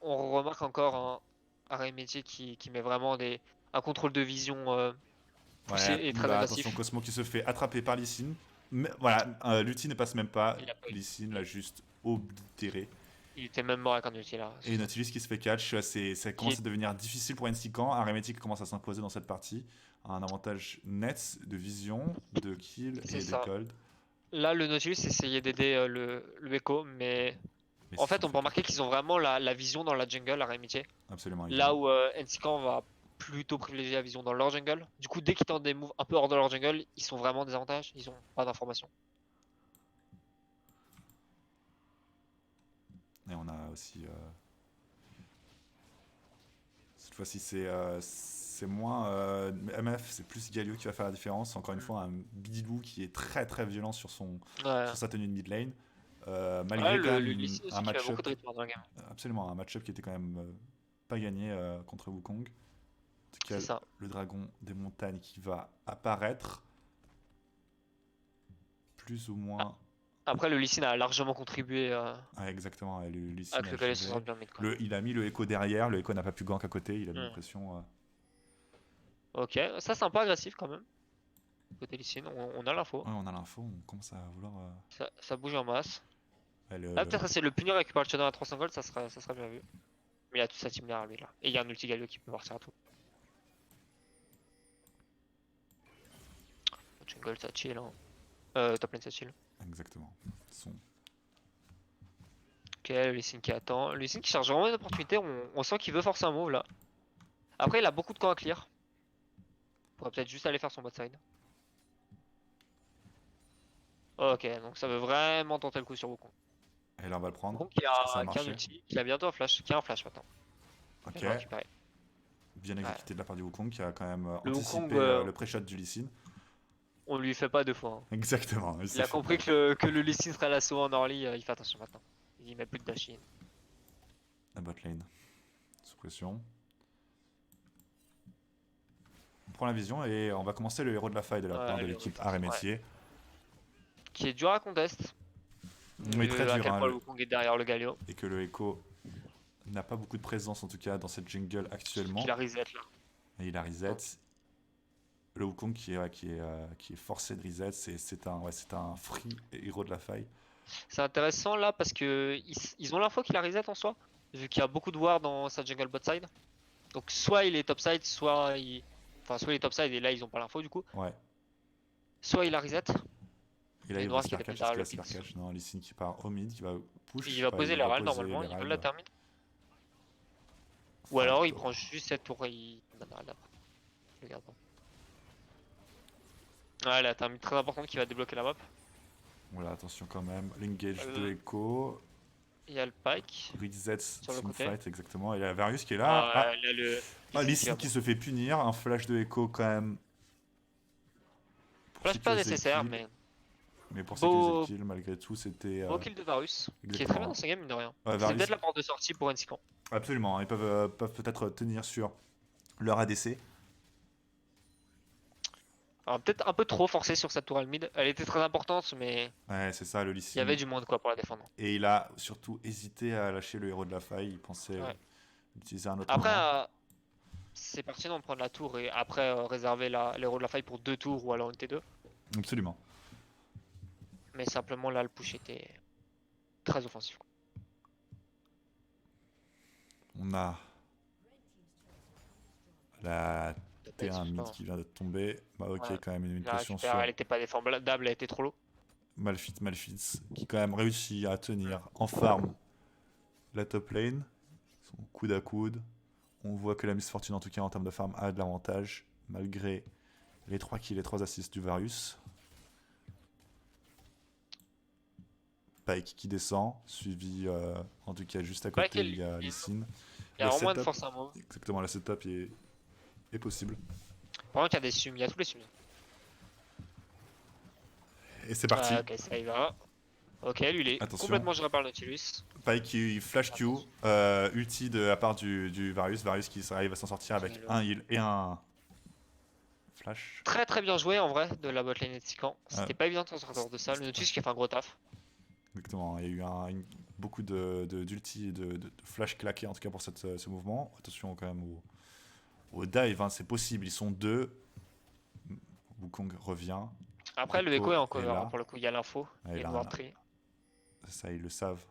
on remarque encore un Remedier qui met vraiment un contrôle de vision poussé Ouais, et très oula, attention, agressif. Cosmo qui se fait attraper par Lee Sin. Mais, voilà, l'ulti ne passe même pas, Il a pas eu. Lee Sin l'a juste oblitéré. Il était même mort avec un ulti là. Et Nautilus qui se fait catch, ça Qui commence à est- devenir difficile pour NCCan. Arithmetic commence à s'imposer dans cette partie. Un avantage net de vision, de kill C'est et de ça. gold. Là, le Nautilus essayait d'aider le Echo, mais Mais en ils se fait, sont on peut fait remarquer catch. qu'ils ont vraiment la vision dans la jungle, la Remedier. Absolument, Là où NCCan va plutôt privilégier la vision dans leur jungle. Du coup, dès qu'ils tentent des moves un peu hors de leur jungle, ils sont vraiment en désavantage. Ils ont pas d'informations. Et on a aussi. Cette fois-ci, c'est moins. MF, c'est plus Galio qui va faire la différence. Encore une Mm. fois, un Bidilou qui est très très violent sur Ouais. sa tenue de mid lane. Ouais, Malgré quand le Lee même Sin un aussi qui met beaucoup match-up. de rythme dans la game. Absolument, un match-up qui était quand même pas gagné contre Wukong. En tout cas, C'est ça. le dragon des montagnes qui va apparaître. Plus ou moins. Après, le Lee Sin a largement contribué Ah, exactement, et le Lee à Sin que a le Galio se géré. sente bien mid, quoi. Il a mis le Echo derrière, le Echo n'a pas pu gank à côté, il a mis une Hmm. pression. Ok, ça c'est un peu agressif quand même. Côté Lee Sin, on a l'info. Ouais, on a l'info, on commence à vouloir. Ça bouge en masse. Ouais, Là, peut-être essayer de le punir et récupérer le shadow à 300 gold, ça serait bien vu. Mais il a toute sa team derrière lui là. Et il y a un ulti Galio qui peut partir à tout. Jungle ça chill, hein. Top lane ça chill. Exactement. Son. Ok, le Lee Sin qui attend. Le Lee Sin qui cherche vraiment une opportunité, on sent qu'il veut forcer un move là. Après, il a beaucoup de camps à clear. Il pourrait peut-être juste aller faire son bot side. Ok, donc ça veut vraiment tenter le coup sur Wukong. Et là, on va le prendre. Wukong qui Parce que ça a a un marché. ulti, qui a bientôt un flash, qui a un flash maintenant. Ok. Il va le récupérer. Bien exécuté de la part du Wukong qui a quand même Le anticipé Wukong, le pré-shot du Lee Sin. on lui fait pas deux fois, hein. Exactement. Il a compris que le Lee Sin serait l'assaut en early, il fait attention maintenant. Il met plus de dash in. La bot lane. Sous pression. On prend la vision et on va commencer le héros de la faille de la Ouais, part de le l'équipe héros, Arrêt Métier. Qui est dur à contest. Mais très À dur. quel Hein, point le Wukong est derrière le Galio. et que le Echo n'a pas beaucoup de présence en tout cas dans cette jungle actuellement. Qu'il a reset là. Et il a reset. Le Wukong qui est forcé de reset, c'est un free héros de la faille. C'est intéressant là parce que ils ont l'info qu'il a reset en soi. Vu qu'il y a beaucoup de ward dans sa jungle bot side. Donc soit il est top side, soit il. Enfin, soit il est top side et là ils ont pas l'info du coup. Ouais. Soit il a reset. Et là, Et il va Noir se qui faire était catch. derrière Est-ce qu'il le va se faire pix. catch? Non, Lee Sin qui part au mid, qui va push. Il va poser les râles normalement, il veut la termine. Ou alors il prend juste cette tour et il donne la râle d'après. Je le garde pas. Ouais, la termine très importante qui va débloquer la map. Voilà, attention quand même. L'engage de Euh, Echo. Il y a le Pike Reset sur le côté. Teamfight, exactement. Et il y a Varius qui est là. Ah, Ah, là, le ah Lee Sin qui Lee va qui mourir. se fait punir. Un flash de Echo quand même pour Flash pas sécuriser le nécessaire, kill. mais Mais pour sécuriser le beau, kill, malgré tout, c'était beau kill de Varus, qui est très bien dans exactement. sa game, mine de rien. Ouais, C'est Varius, peut-être la porte de sortie pour NC Camp. absolument. Ils peuvent peut-être tenir sur leur ADC. Alors peut-être un peu trop forcé sur cette tourelle mid. Elle était très importante, mais Ouais, c'est ça, le Lee il y avait Sin. du monde quoi pour la défendre. Et il a surtout hésité à lâcher le héros de la faille. Il pensait Ouais. l'utiliser à un autre Après, moment. c'est pertinent de prendre la tour et après réserver l'héros de la faille pour 2 tours ou alors une T2. Absolument. Mais simplement là, le push était très offensif. On a la Peut-être pas T1 être mid fort. qui vient de tomber. Bah ok, Ouais. quand même une La pression récupère, sur elle était pas défendable, elle était trop low. Malfits, qui quand même réussit à tenir en farm la top lane. Ils sont coude à coude. On voit que la Miss Fortune, en tout cas en termes de farm, a de l'avantage, malgré les 3 kills et 3 assists du Varus. Pike qui descend, suivi en tout cas juste à Pike côté, et il y a Lee Lee Sin. Sin. Il y a La vraiment moins de setup, force à move. exactement, la setup est possible. Par contre, il y a des sums, il y a tous les sums. Et c'est parti. Ah, ok, ça y va. Ok, lui il est Attention. complètement géré par le Nautilus. Pike qui flash Q, ulti de la part du Varus. Varus qui arrive à s'en sortir avec un heal et un flash. Très très bien joué en vrai de la botlane et de Sican. Ah, C'était pas évident de s'en sortir de ça. Le Nautilus qui a fait un gros taf. exactement, il y a eu beaucoup d'ulti et de flash claqués en tout cas pour ce mouvement. Attention quand même au dive, hein, c'est possible, ils sont deux. Wukong revient. Après, le Echo est en est cover là. hein, pour le coup. Il y a l'info, Ah, il y a il le a ward un- tree. Ça, ils le savent.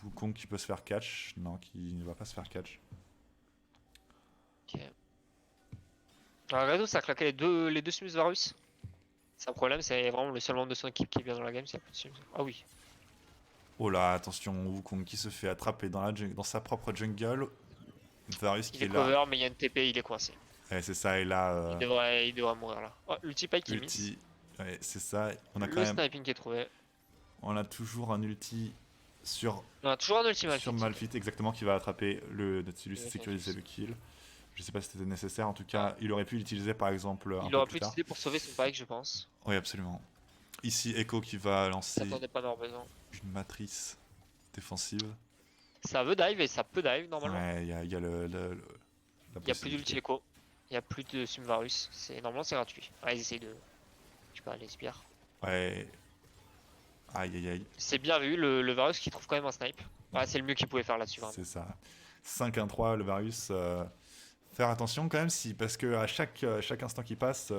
Wukong qui peut se faire catch. Non, qui ne va pas se faire catch. Ok. Alors, Redo, ça a claqué les deux Sims Varus. C'est un problème, c'est vraiment le seul membre de son équipe qui est bien dans la game, s'il n'y a plus de Sims. Ah oui. Oh là, attention, Wukong qui se fait attraper dans sa propre jungle. Varus Il qui est est là. cover, mais il y a une TP, il est coincé. Ouais, c'est ça, et là, Il devrait mourir là. Oh, l'ulti Pike qui miss. ulti. Ouais, c'est ça. On a quand Le même, sniping qui est trouvé. on a toujours un ulti sur, On a toujours un ulti sur Malphite. Malphite, exactement, qui va attraper le Nautilus et Le sécuriser le Nautilus. kill. Je sais pas si c'était nécessaire, en tout cas, il aurait pu l'utiliser par exemple un Il peu aurait plus pu tard. l'utiliser pour sauver son Pike, je pense. Oui, absolument. Ici, Echo qui va Il lancer s'attendait pas à avoir besoin. une matrice défensive. Ça veut dive et ça peut dive normalement. Ouais, il y a la Il n'y a plus possibilité. d'ulti Echo. Il n'y a plus de Sumvarus. Normalement c'est gratuit. Ouais, ils essayent de. Je sais pas, les spires. Ouais. Aïe aïe aïe, C'est bien vu, le Varus qui trouve quand même un snipe. Ouais, c'est le mieux qu'il pouvait faire là-dessus. Vraiment. c'est ça. 5-1-3, le Varus. Faire attention quand même, parce que à chaque instant qui passe,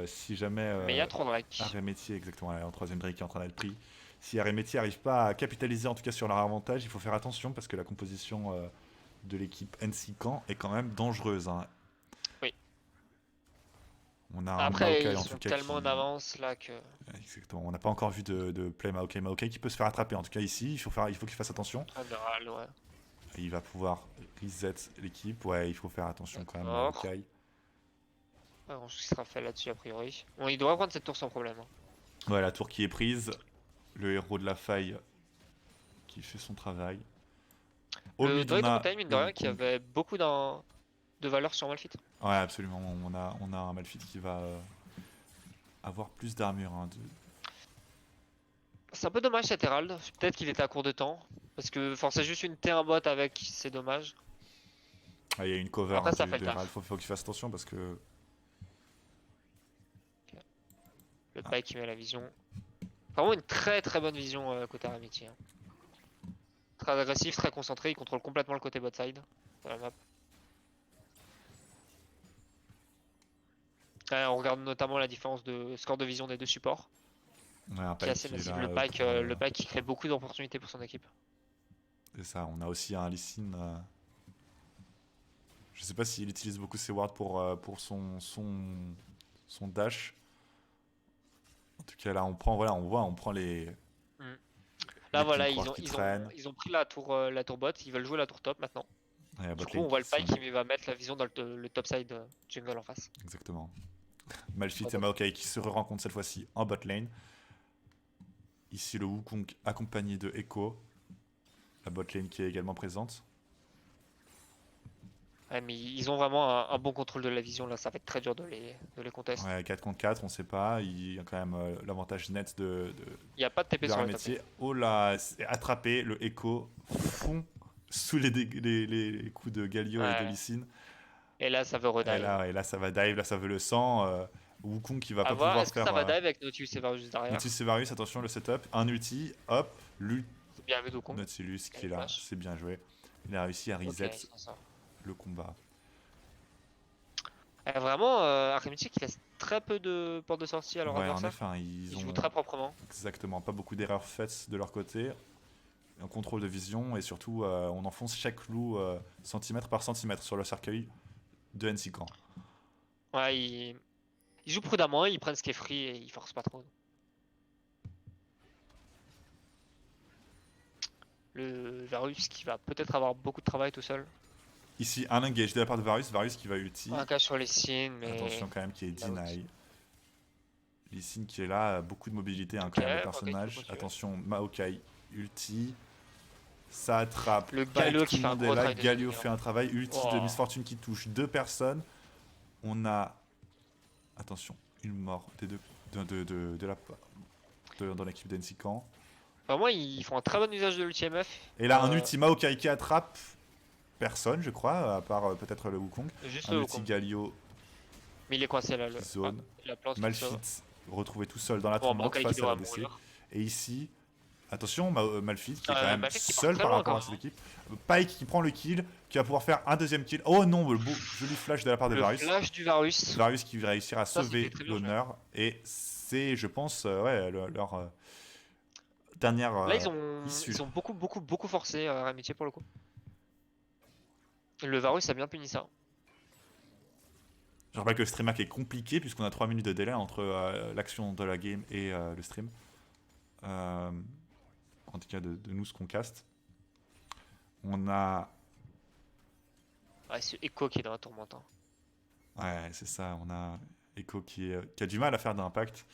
si jamais Mais il y a trop de rec. Aremettier, exactement, là, en troisième drake qui est en train d'être pris, si Aremettier n'arrive pas à capitaliser en tout cas sur leur avantage, il faut faire attention parce que la composition de l'équipe NC Caen est quand même dangereuse. Hein. Oui. On a un Après, Maokai ils en sont tout cas tellement en avance là que. Exactement, on n'a pas encore vu de play Maokai. Maokai qui peut se faire attraper, en tout cas ici, il faut qu'il fasse attention. Admiral, ouais. Et il va pouvoir reset l'équipe, ouais, il faut faire attention quand même D'accord. Maokai. Pas grand chose qui sera fait là-dessus a priori. Bon, il devrait prendre cette tour sans problème. Hein. Ouais, la tour qui est prise, le héros de la faille qui fait son travail. Au Le mid, Drake on a Mountain, mine de le rien, qui Wukong. avait beaucoup de valeur sur Malphite. Ouais, absolument, on a un Malphite qui va avoir plus d'armure. Hein, C'est un peu dommage cet Herald. Peut-être qu'il était à court de temps. Parce que forcer juste une T1 bot avec, c'est dommage. Ah, il y a une cover Après, hein, ça fait le de taf. Herald, faut qu'il fasse attention parce que... Le Pike qui met la vision. Vraiment une très très bonne vision côté Aramiti. Hein. Très agressif, très concentré. Il contrôle complètement le côté bot side de la map. On regarde notamment la différence de score de vision des deux supports. Ouais, un Qui est Pike assez qui est massif. là, Le Pike qui crée beaucoup d'opportunités pour son équipe. c'est ça, on a aussi un Lee Sin, je sais pas s'il utilise beaucoup ses wards pour son dash. En tout cas là on prend, voilà, on prend les... Là les voilà, ping qui traînent. ils ont pris la tour bot, ils veulent jouer la tour top maintenant. Ouais, Du bot coup lane on voit le qui sont- Pike qui va mettre la vision dans le top side jungle en face. Exactement. Malphite et Maokai qui se rencontrent cette fois-ci en bot lane. Ici le Wukong accompagné de Echo. La bot lane qui est également présente. Ouais, mais ils ont vraiment un bon contrôle de la vision là, ça va être très dur de les contester. Ouais, 4 contre 4, on sait pas. Il y a quand même l'avantage net Il n'y a pas de TP de sur leur le métier. tapis. Oh là, c'est attrapé. Le Echo fond sous les coups de Galio et de Ouais. Lee Sin. Et là, ça veut redive. Et là, ça va dive. Là, ça veut le sang. Wukong qui va À pas voir, pouvoir est-ce que ça faire. va dive avec Nautilus et Varus derrière? Nautilus Sevarius, attention le setup. Un ulti, hop. Bien vu Dokong. Nautilus qui est Et là. flash. C'est bien joué. Il a réussi à Ok, reset c'est ça. le combat. Vraiment, Archimichi qui laisse très peu de portes de sortie à leur Ouais, en adversaire. effet, hein, ils Ils ont jouent très proprement. exactement pas beaucoup d'erreurs faites de leur côté. Un contrôle de vision et surtout, on enfonce chaque loup centimètre par centimètre sur le cercueil de NCCan. Ouais, ils jouent prudemment, ils prennent ce qui est free et ils forcent pas trop. Le Varus qui va peut-être avoir beaucoup de travail tout seul. Ici, un engage de la part de Varus. Varus qui va ulti. Un cas sur les signes, mais. Attention quand même qui est il a deny. Lee Sin qui est là, beaucoup de mobilité hein, Ok, quand même le Maokai qui peut personnage. continuer. Attention, Maokai ulti. Ça attrape. Le Pas Galio tout qui le fait un monde est gros là. travail de Galio vision. fait un travail. Ulti de Oh. Miss Fortune qui touche 2 personnes. On a. Attention, une mort des deux, dans l'équipe d'NCCan. Vraiment, ils font un très bon usage de l'UTMF. Et là, un ulti Maokai qui attrape personne, je crois, à part peut-être le Wukong. Juste Un le ulti Wukong. Galio Mais il est coincé là. qui zone. La plante qui sauve. Malphite retrouvé tout seul dans la Bon, tourmente Maokai qui face à doit la DC. mourir. Et ici, attention, Malphite qui est quand même Malphite qui part seul très par loin rapport à encore. cette équipe. Pike qui prend le kill, qui va pouvoir faire un deuxième kill. Oh non, le beau joli flash de la part de Le Varus. flash du Varus. Varus qui va réussir à Ça, sauver c'était très bien l'honneur. Et c'est, je pense, ouais, leur dernière Là, issue. ils ont beaucoup forcé Amitié pour le coup. Le Varus a bien puni ça. Je rappelle que le stream hack est compliqué puisqu'on a 3 minutes de délai entre l'action de la game et le stream. En tout cas de nous ce qu'on caste. On a... Ouais, c'est Echo qui est dans la tourmente. Hein. Ouais, c'est ça. On a Echo qui a du mal à faire d'impact,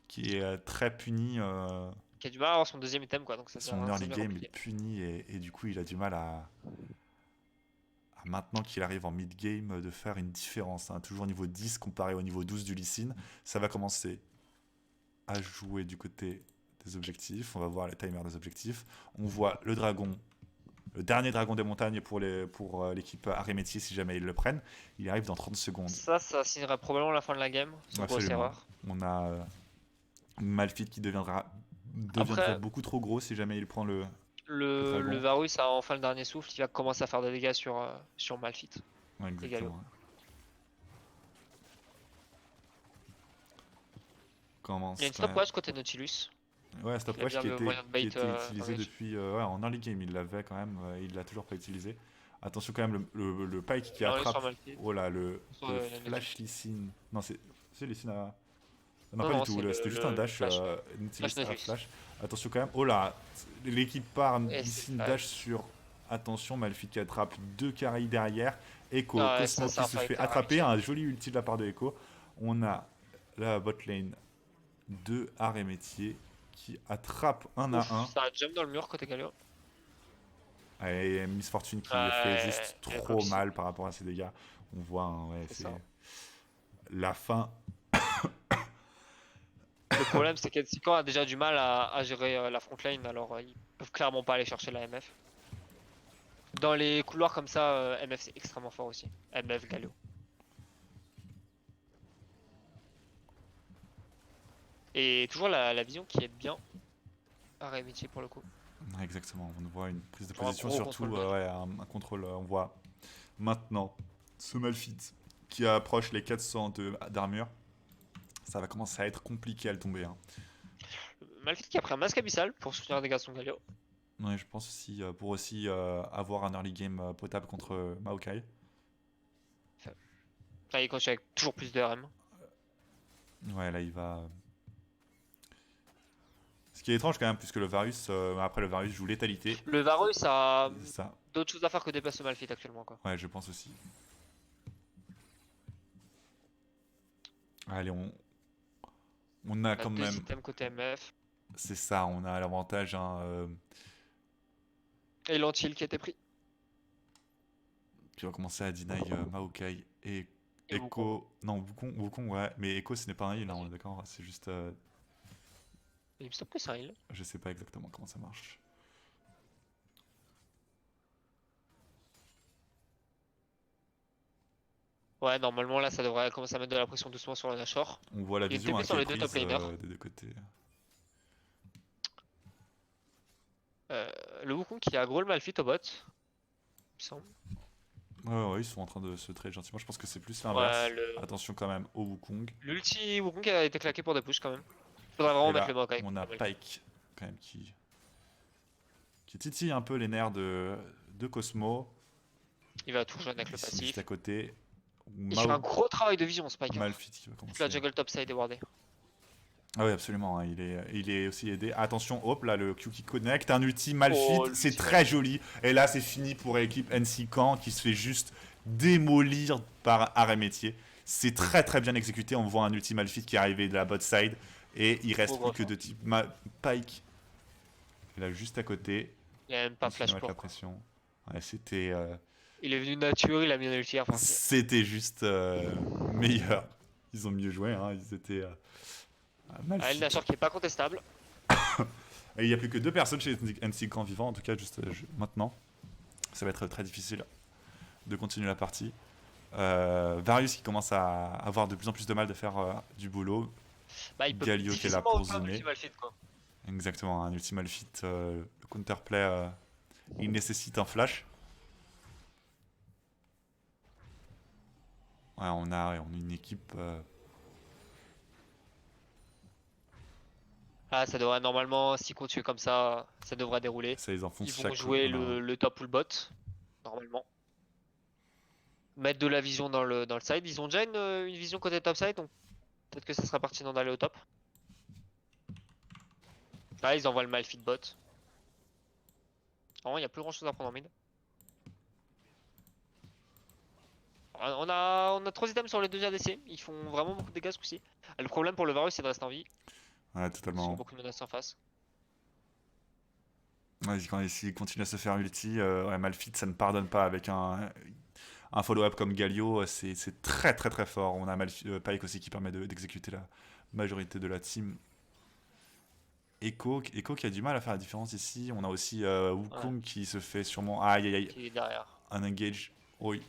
qui est très puni. Qui a du mal à avoir son deuxième item quoi. Donc ça Son early game est puni et du coup il a du mal à maintenant qu'il arrive en mid game de faire une différence. Hein. Toujours au niveau 10 comparé au niveau 12 du Lee Sin. Ça va commencer à jouer du côté des objectifs. On va voir les timers des objectifs. On voit le dragon, le dernier dragon des montagnes pour l'équipe Arémétier si jamais ils le prennent. Il arrive dans 30 secondes. Ça signerait probablement la fin de la game. C'est une grosse Absolument. erreur. On a Malphite qui deviendrait Après, beaucoup trop gros si jamais il prend le le Varus a enfin le dernier souffle. Il va commencer à faire des dégâts sur Malphite. Ouais, exactement. Il y a une stopwatch côté Nautilus. Ouais, stopwatch qui était utilisé range. depuis ouais, en early game, il l'avait quand même, il l'a toujours pas utilisé. Attention quand même le Pike qui attrape. Oh là, le flash Lee Sin. Non, c'est Lee Sin à... Non, pas du tout, c'était juste un dash, flash. Attention quand même. Oh là, l'équipe part, Lee Sin dash sur... Attention, Malphite qui attrape 2 carrés derrière. Echo, Cosmo qui se fait attraper, un joli ulti de la part de Echo. On a la bot lane de Arémétier qui attrape un à un. Ça a jump dans le mur côté Galio. Et Miss Fortune qui fait juste trop mal par rapport à ses dégâts. On voit, hein, ouais, c'est la fin. Le problème, c'est qu'Etsican a déjà du mal à gérer la front lane, alors ils peuvent clairement pas aller chercher la MF. Dans les couloirs comme ça, MF c'est extrêmement fort aussi. MF, Galio. Et toujours la vision qui est bien à Rémétier pour le coup. Exactement, on voit une prise de position, surtout ouais, un contrôle. On voit maintenant ce Malphite qui approche les 400 d'armure. Ça va commencer à être compliqué à le tomber. Hein. Malphite qui a pris un masque abyssal pour soutenir des gars son Galio. Ouais, je pense aussi pour aussi avoir un early game potable contre Maokai. Là, il continue avec toujours plus de RM. Ouais, là il va. Ce qui est étrange quand même, puisque le Varus, après le Varus joue létalité. Le Varus a d'autres choses à faire que dépasser Malphite actuellement. Quoi. Ouais, je pense aussi. Allez, on a On a quand 2 même. items côté MF. C'est ça, on a l'avantage. Hein, Et l'anti-heal qui a été pris. qui va commencer à deny Maokai et Et Wukong. Echo. Non, Wukong, ouais. Mais Echo, ce n'est pas un heal, hein, on Vas-y. est d'accord. C'est juste. Il me semble que c'est un heal. Je sais pas exactement comment ça marche. Ouais, normalement là ça devrait commencer à mettre de la pression doucement sur le Nashor. On voit la Il y a une vision TP hein, qui sur est les deux top prise laners. des deux côtés. Euh, le Wukong qui a gros le Malphite au bot. Il me semble. Ouais, ils sont en train de se trade gentiment. Je pense que c'est plus Ouais, l'inverse. Attention quand même au Wukong. l'ulti Wukong a été claqué pour des push quand même. Faudrait vraiment Et mettre là, le Maokai. on a Pike quand même qui titille un peu les nerfs de Cosmo. Il va tout rejoindre avec le Ici, passif. juste à côté. Il fait un gros travail de vision Spiker. Malphite qui va Toute commencer. la jungle topside est wardée. Ah oui, absolument. Hein, il est aussi aidé. Attention, hop, là, le Q qui connecte. Un ulti Malphite. Oh, C'est l'ulti très Malphite. joli. Et là, c'est fini pour l'équipe NC Caen qui se fait juste démolir par Aremétier. C'est très très bien exécuté. On voit un ulti Malphite qui est arrivé de la bot side. Et il reste Gros plus que gros deux types. Pike. Et là, juste à côté. Il a même pas Continue flash avec la pour. pression. Ouais, c'était. Il est venu nature, il a mis un ulti. Enfin, C'était juste meilleur. Ils ont mieux joué. Hein. Ils étaient. ah, le Malphite. Nashor qui est pas contestable. Et il n'y a plus que deux personnes chez NC Caen vivant, en tout cas, juste maintenant. Ça va être très difficile de continuer la partie. Varius qui commence à avoir de plus en plus de mal de faire du boulot. Bah, il peut Galio qui est là difficilement pour open un zoner. ulti Malphite quoi. Exactement, un ultimate fit. Le counterplay, il nécessite un flash. Ouais, on a une équipe. Ah, ça devrait normalement, s'ils continuent comme ça devrait dérouler. Ça les enfonce Ils vont chaque coup. jouer le top ou le bot, normalement. Mettre de la vision dans le side. Ils ont déjà une vision côté top side, donc peut-être que ça sera pertinent d'aller au top. Là, ils envoient le Malphite bot. Vraiment, il n'y a plus grand chose à prendre en mid. On a 3 items sur les deux ADC. Ils font vraiment beaucoup de dégâts ce coup-ci. Le problème pour le Varus, c'est de rester en vie. Ouais, Parce qu'il y totalement. a beaucoup de menaces en face. Ouais, quand il continue à se faire ulti, ouais, Malphite, ça ne pardonne pas avec un follow-up comme Galio, c'est très très très fort. On a Pike aussi qui permet d'exécuter la majorité de la team. Echo qui a du mal à faire la différence ici. On a aussi Wukong qui se fait sûrement. Aïe aïe aïe. Qui est derrière. Un engage. Oui,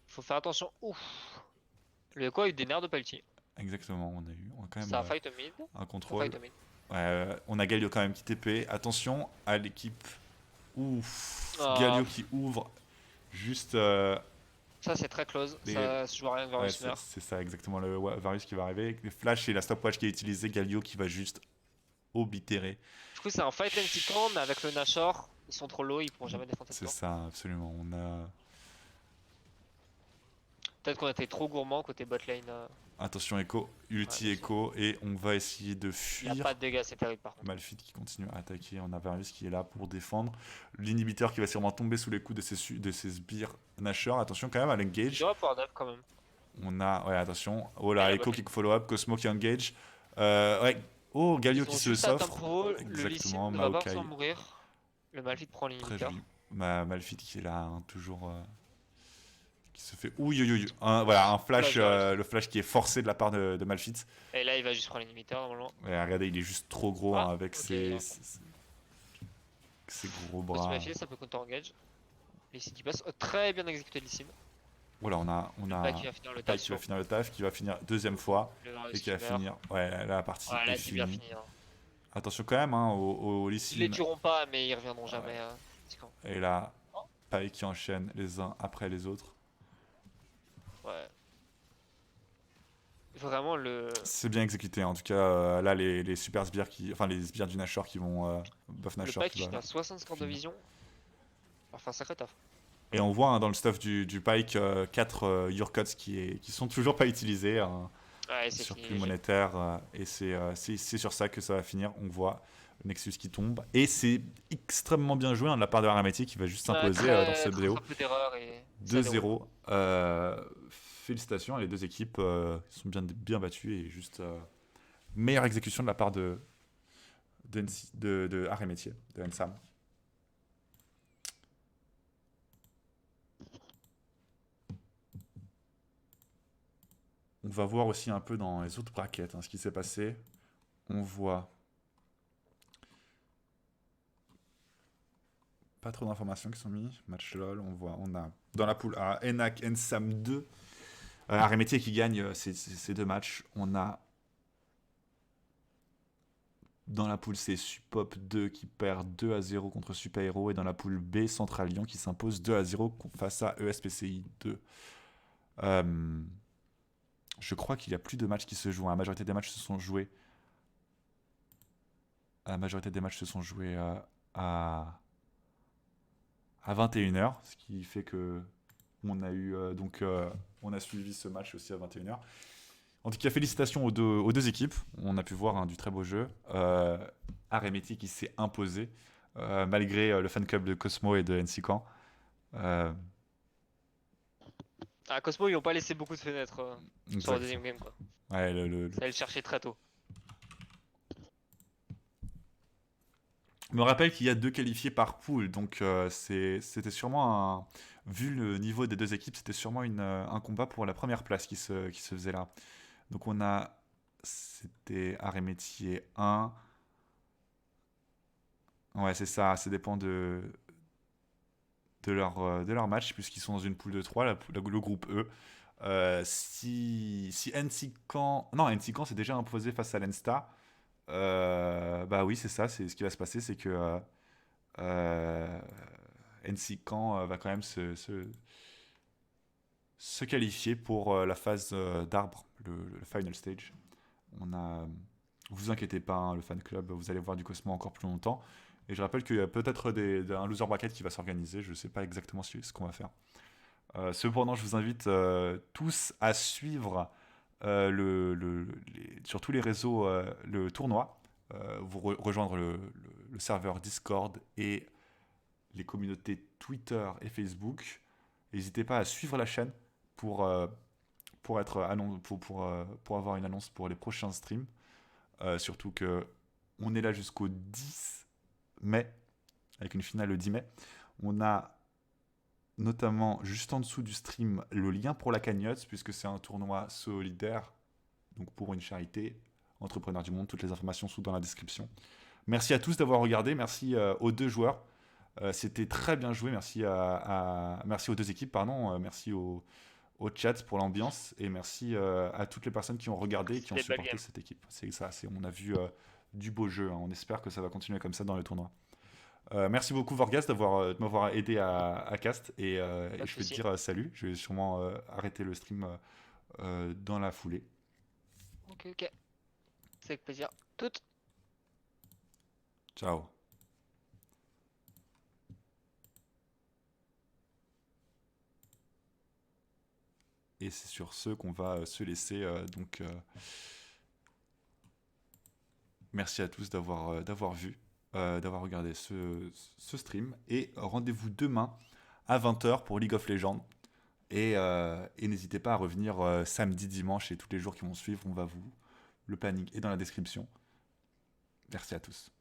Faut faire attention. Ouf. Le Echo a eu des nerfs de penalty. exactement. On a quand même Ça fight mid. un Ça contrôle. fight mid. On a Galio quand même qui TP. Attention à l'équipe. Ouf. Ah, Galio qui ouvre. Juste. ça c'est très close. Les- Ça se joue à rien que Ouais, Varus meurt. c'est ça exactement le Varus qui va arriver. Les flash et la stopwatch qui est utilisée. Galio qui va juste oblitérer. Du coup, c'est un fight and camp, mais avec le Nashor, ils sont trop low, ils pourront jamais défendre cette C'est tour. ça, absolument. On a. Peut-être qu'on était trop gourmand côté bot lane. Attention Echo, ulti Ouais, Echo, et on va essayer de Il a fuir. pas de dégâts, c'est terrible par contre. Malphite qui continue à attaquer, on a Varius qui est là pour défendre. L'inhibiteur qui va sûrement tomber sous les coups de ses sbires Nashor. Attention quand même à Il l'engage. doit pouvoir neuf quand même. On a. Ouais, attention. Oh Ah, là, il y a Echo bot qui follow up, Cosmo qui engage. Ouais. Oh, Galio Ils qui ont se juste atteint s'offre. pro, le Lee Exactement, Sin ne va pas Maokai. pouvoir mourir. Le Malphite prend Très l'inhibiteur. joli. Malphite qui est là, hein, toujours. Qui se fait. Ouh, voilà, un flash, le flash qui est forcé de la part de Malphite. Et là, il va juste prendre l'inhibiteur normalement. Ouais, regardez, il est juste trop gros Ah, hein, avec ok, ses gros Faut se bras. méfier, ça peut counter engage. Lee Sin qui passe. Oh, très bien exécuté Lee Sin. Voilà, on a Là, qui va finir le Pike taf qui sur va finir le taf, qui va finir deuxième fois le Varus et qui va meurt. finir. Ouais, là, la partie Ouais, est là, c'est bien finie. fini. Hein. Attention quand même hein, au Lee Ils les Sin. tueront pas, mais ils reviendront jamais. Et là, Pike qui enchaîne les uns après les autres. Ouais. Vraiment le. C'est bien exécuté, en tout cas, là, les super sbires qui. Enfin, les sbires du Nashor qui vont. Buff Le Nashor pack qui qui va. finit à 60 scores de finir. vision. Enfin, sacré taf. Et on voit hein, dans le stuff du Pike 4 Yurkots qui sont toujours pas utilisés. Hein. Ouais, c'est Surplus fini. monétaire et c'est sur ça que ça va finir. On voit le Nexus qui tombe et c'est extrêmement bien joué hein, de la part de Arameti qui va juste s'imposer dans cette vidéo. Un peu d'erreur et. 2-0. félicitations à les deux équipes qui sont bien battues et juste meilleure exécution de la part de Arrêt Métier, de Ensam. On va voir aussi un peu dans les autres brackets ce qui s'est passé. On voit pas trop d'informations qui sont mises. Match LOL, on a dans la poule A, Enac, Ensam 2. Arrêt Métier qui gagne ces deux matchs. On a dans la poule C, Supop 2 qui perd 2-0 contre Super Hero. Et dans la poule B, Central Lyon qui s'impose 2-0 face à ESPCI 2. Je crois qu'il n'y a plus de matchs qui se jouent. La majorité des matchs se sont joués. À 21h, ce qui fait que on a eu on a suivi ce match aussi à 21h. En tout cas, félicitations aux deux équipes. On a pu voir du très beau jeu. Arrêt Métier qui s'est imposé malgré le fan club de Cosmo et de NC Caen. Cosmo, ils n'ont pas laissé beaucoup de fenêtres sur le deuxième game, quoi. Ouais, ça allait le chercher très tôt. Je me rappelle qu'il y a 2 qualifiés par poule, donc c'était sûrement vu le niveau des deux équipes, c'était sûrement un combat pour la première place qui se faisait là. Donc c'était Arrêt Métier 1. Ouais, c'est ça, ça dépend de leur match, puisqu'ils sont dans une poule de 3, le groupe E. Si NC Caen... Non, NC Caen s'est déjà imposé face à l'Ensta. Bah oui, c'est ça, c'est ce qui va se passer, c'est que NC Caen va quand même se qualifier pour la phase d'arbre, le final stage. Vous inquiétez pas, le fan club, vous allez voir du Cosmo encore plus longtemps. Et je rappelle qu'il y a peut-être un loser bracket qui va s'organiser, je ne sais pas exactement ce qu'on va faire. Cependant, je vous invite tous à suivre sur tous les réseaux le tournoi, vous rejoindre le serveur Discord et les communautés Twitter et Facebook. N'hésitez pas à suivre la chaîne pour avoir une annonce pour les prochains streams. Surtout que on est là jusqu'au 10 mai, avec une finale le 10 mai. On a notamment juste en dessous du stream le lien pour la cagnotte, puisque c'est un tournoi solidaire, donc pour une charité, Entrepreneurs du Monde. Toutes les informations sont dans la description. Merci à tous d'avoir regardé, merci aux deux joueurs. C'était très bien joué, merci aux deux équipes, merci au chat pour l'ambiance, et merci à toutes les personnes qui ont regardé et qui ont supporté cette équipe. C'est ça, on a vu du beau jeu, on espère que ça va continuer comme ça dans le tournoi. Merci beaucoup Vorgas de m'avoir aidé à cast, et je vais te dire salut. Je vais sûrement arrêter le stream dans la foulée. Ok, c'est avec plaisir. Toutes. Ciao. Et c'est sur ce qu'on va se laisser. Merci à tous d'avoir vu, d'avoir regardé ce stream. Et rendez-vous demain à 20h pour League of Legends. Et n'hésitez pas à revenir samedi, dimanche et tous les jours qui vont suivre. Le planning est dans la description. Merci à tous.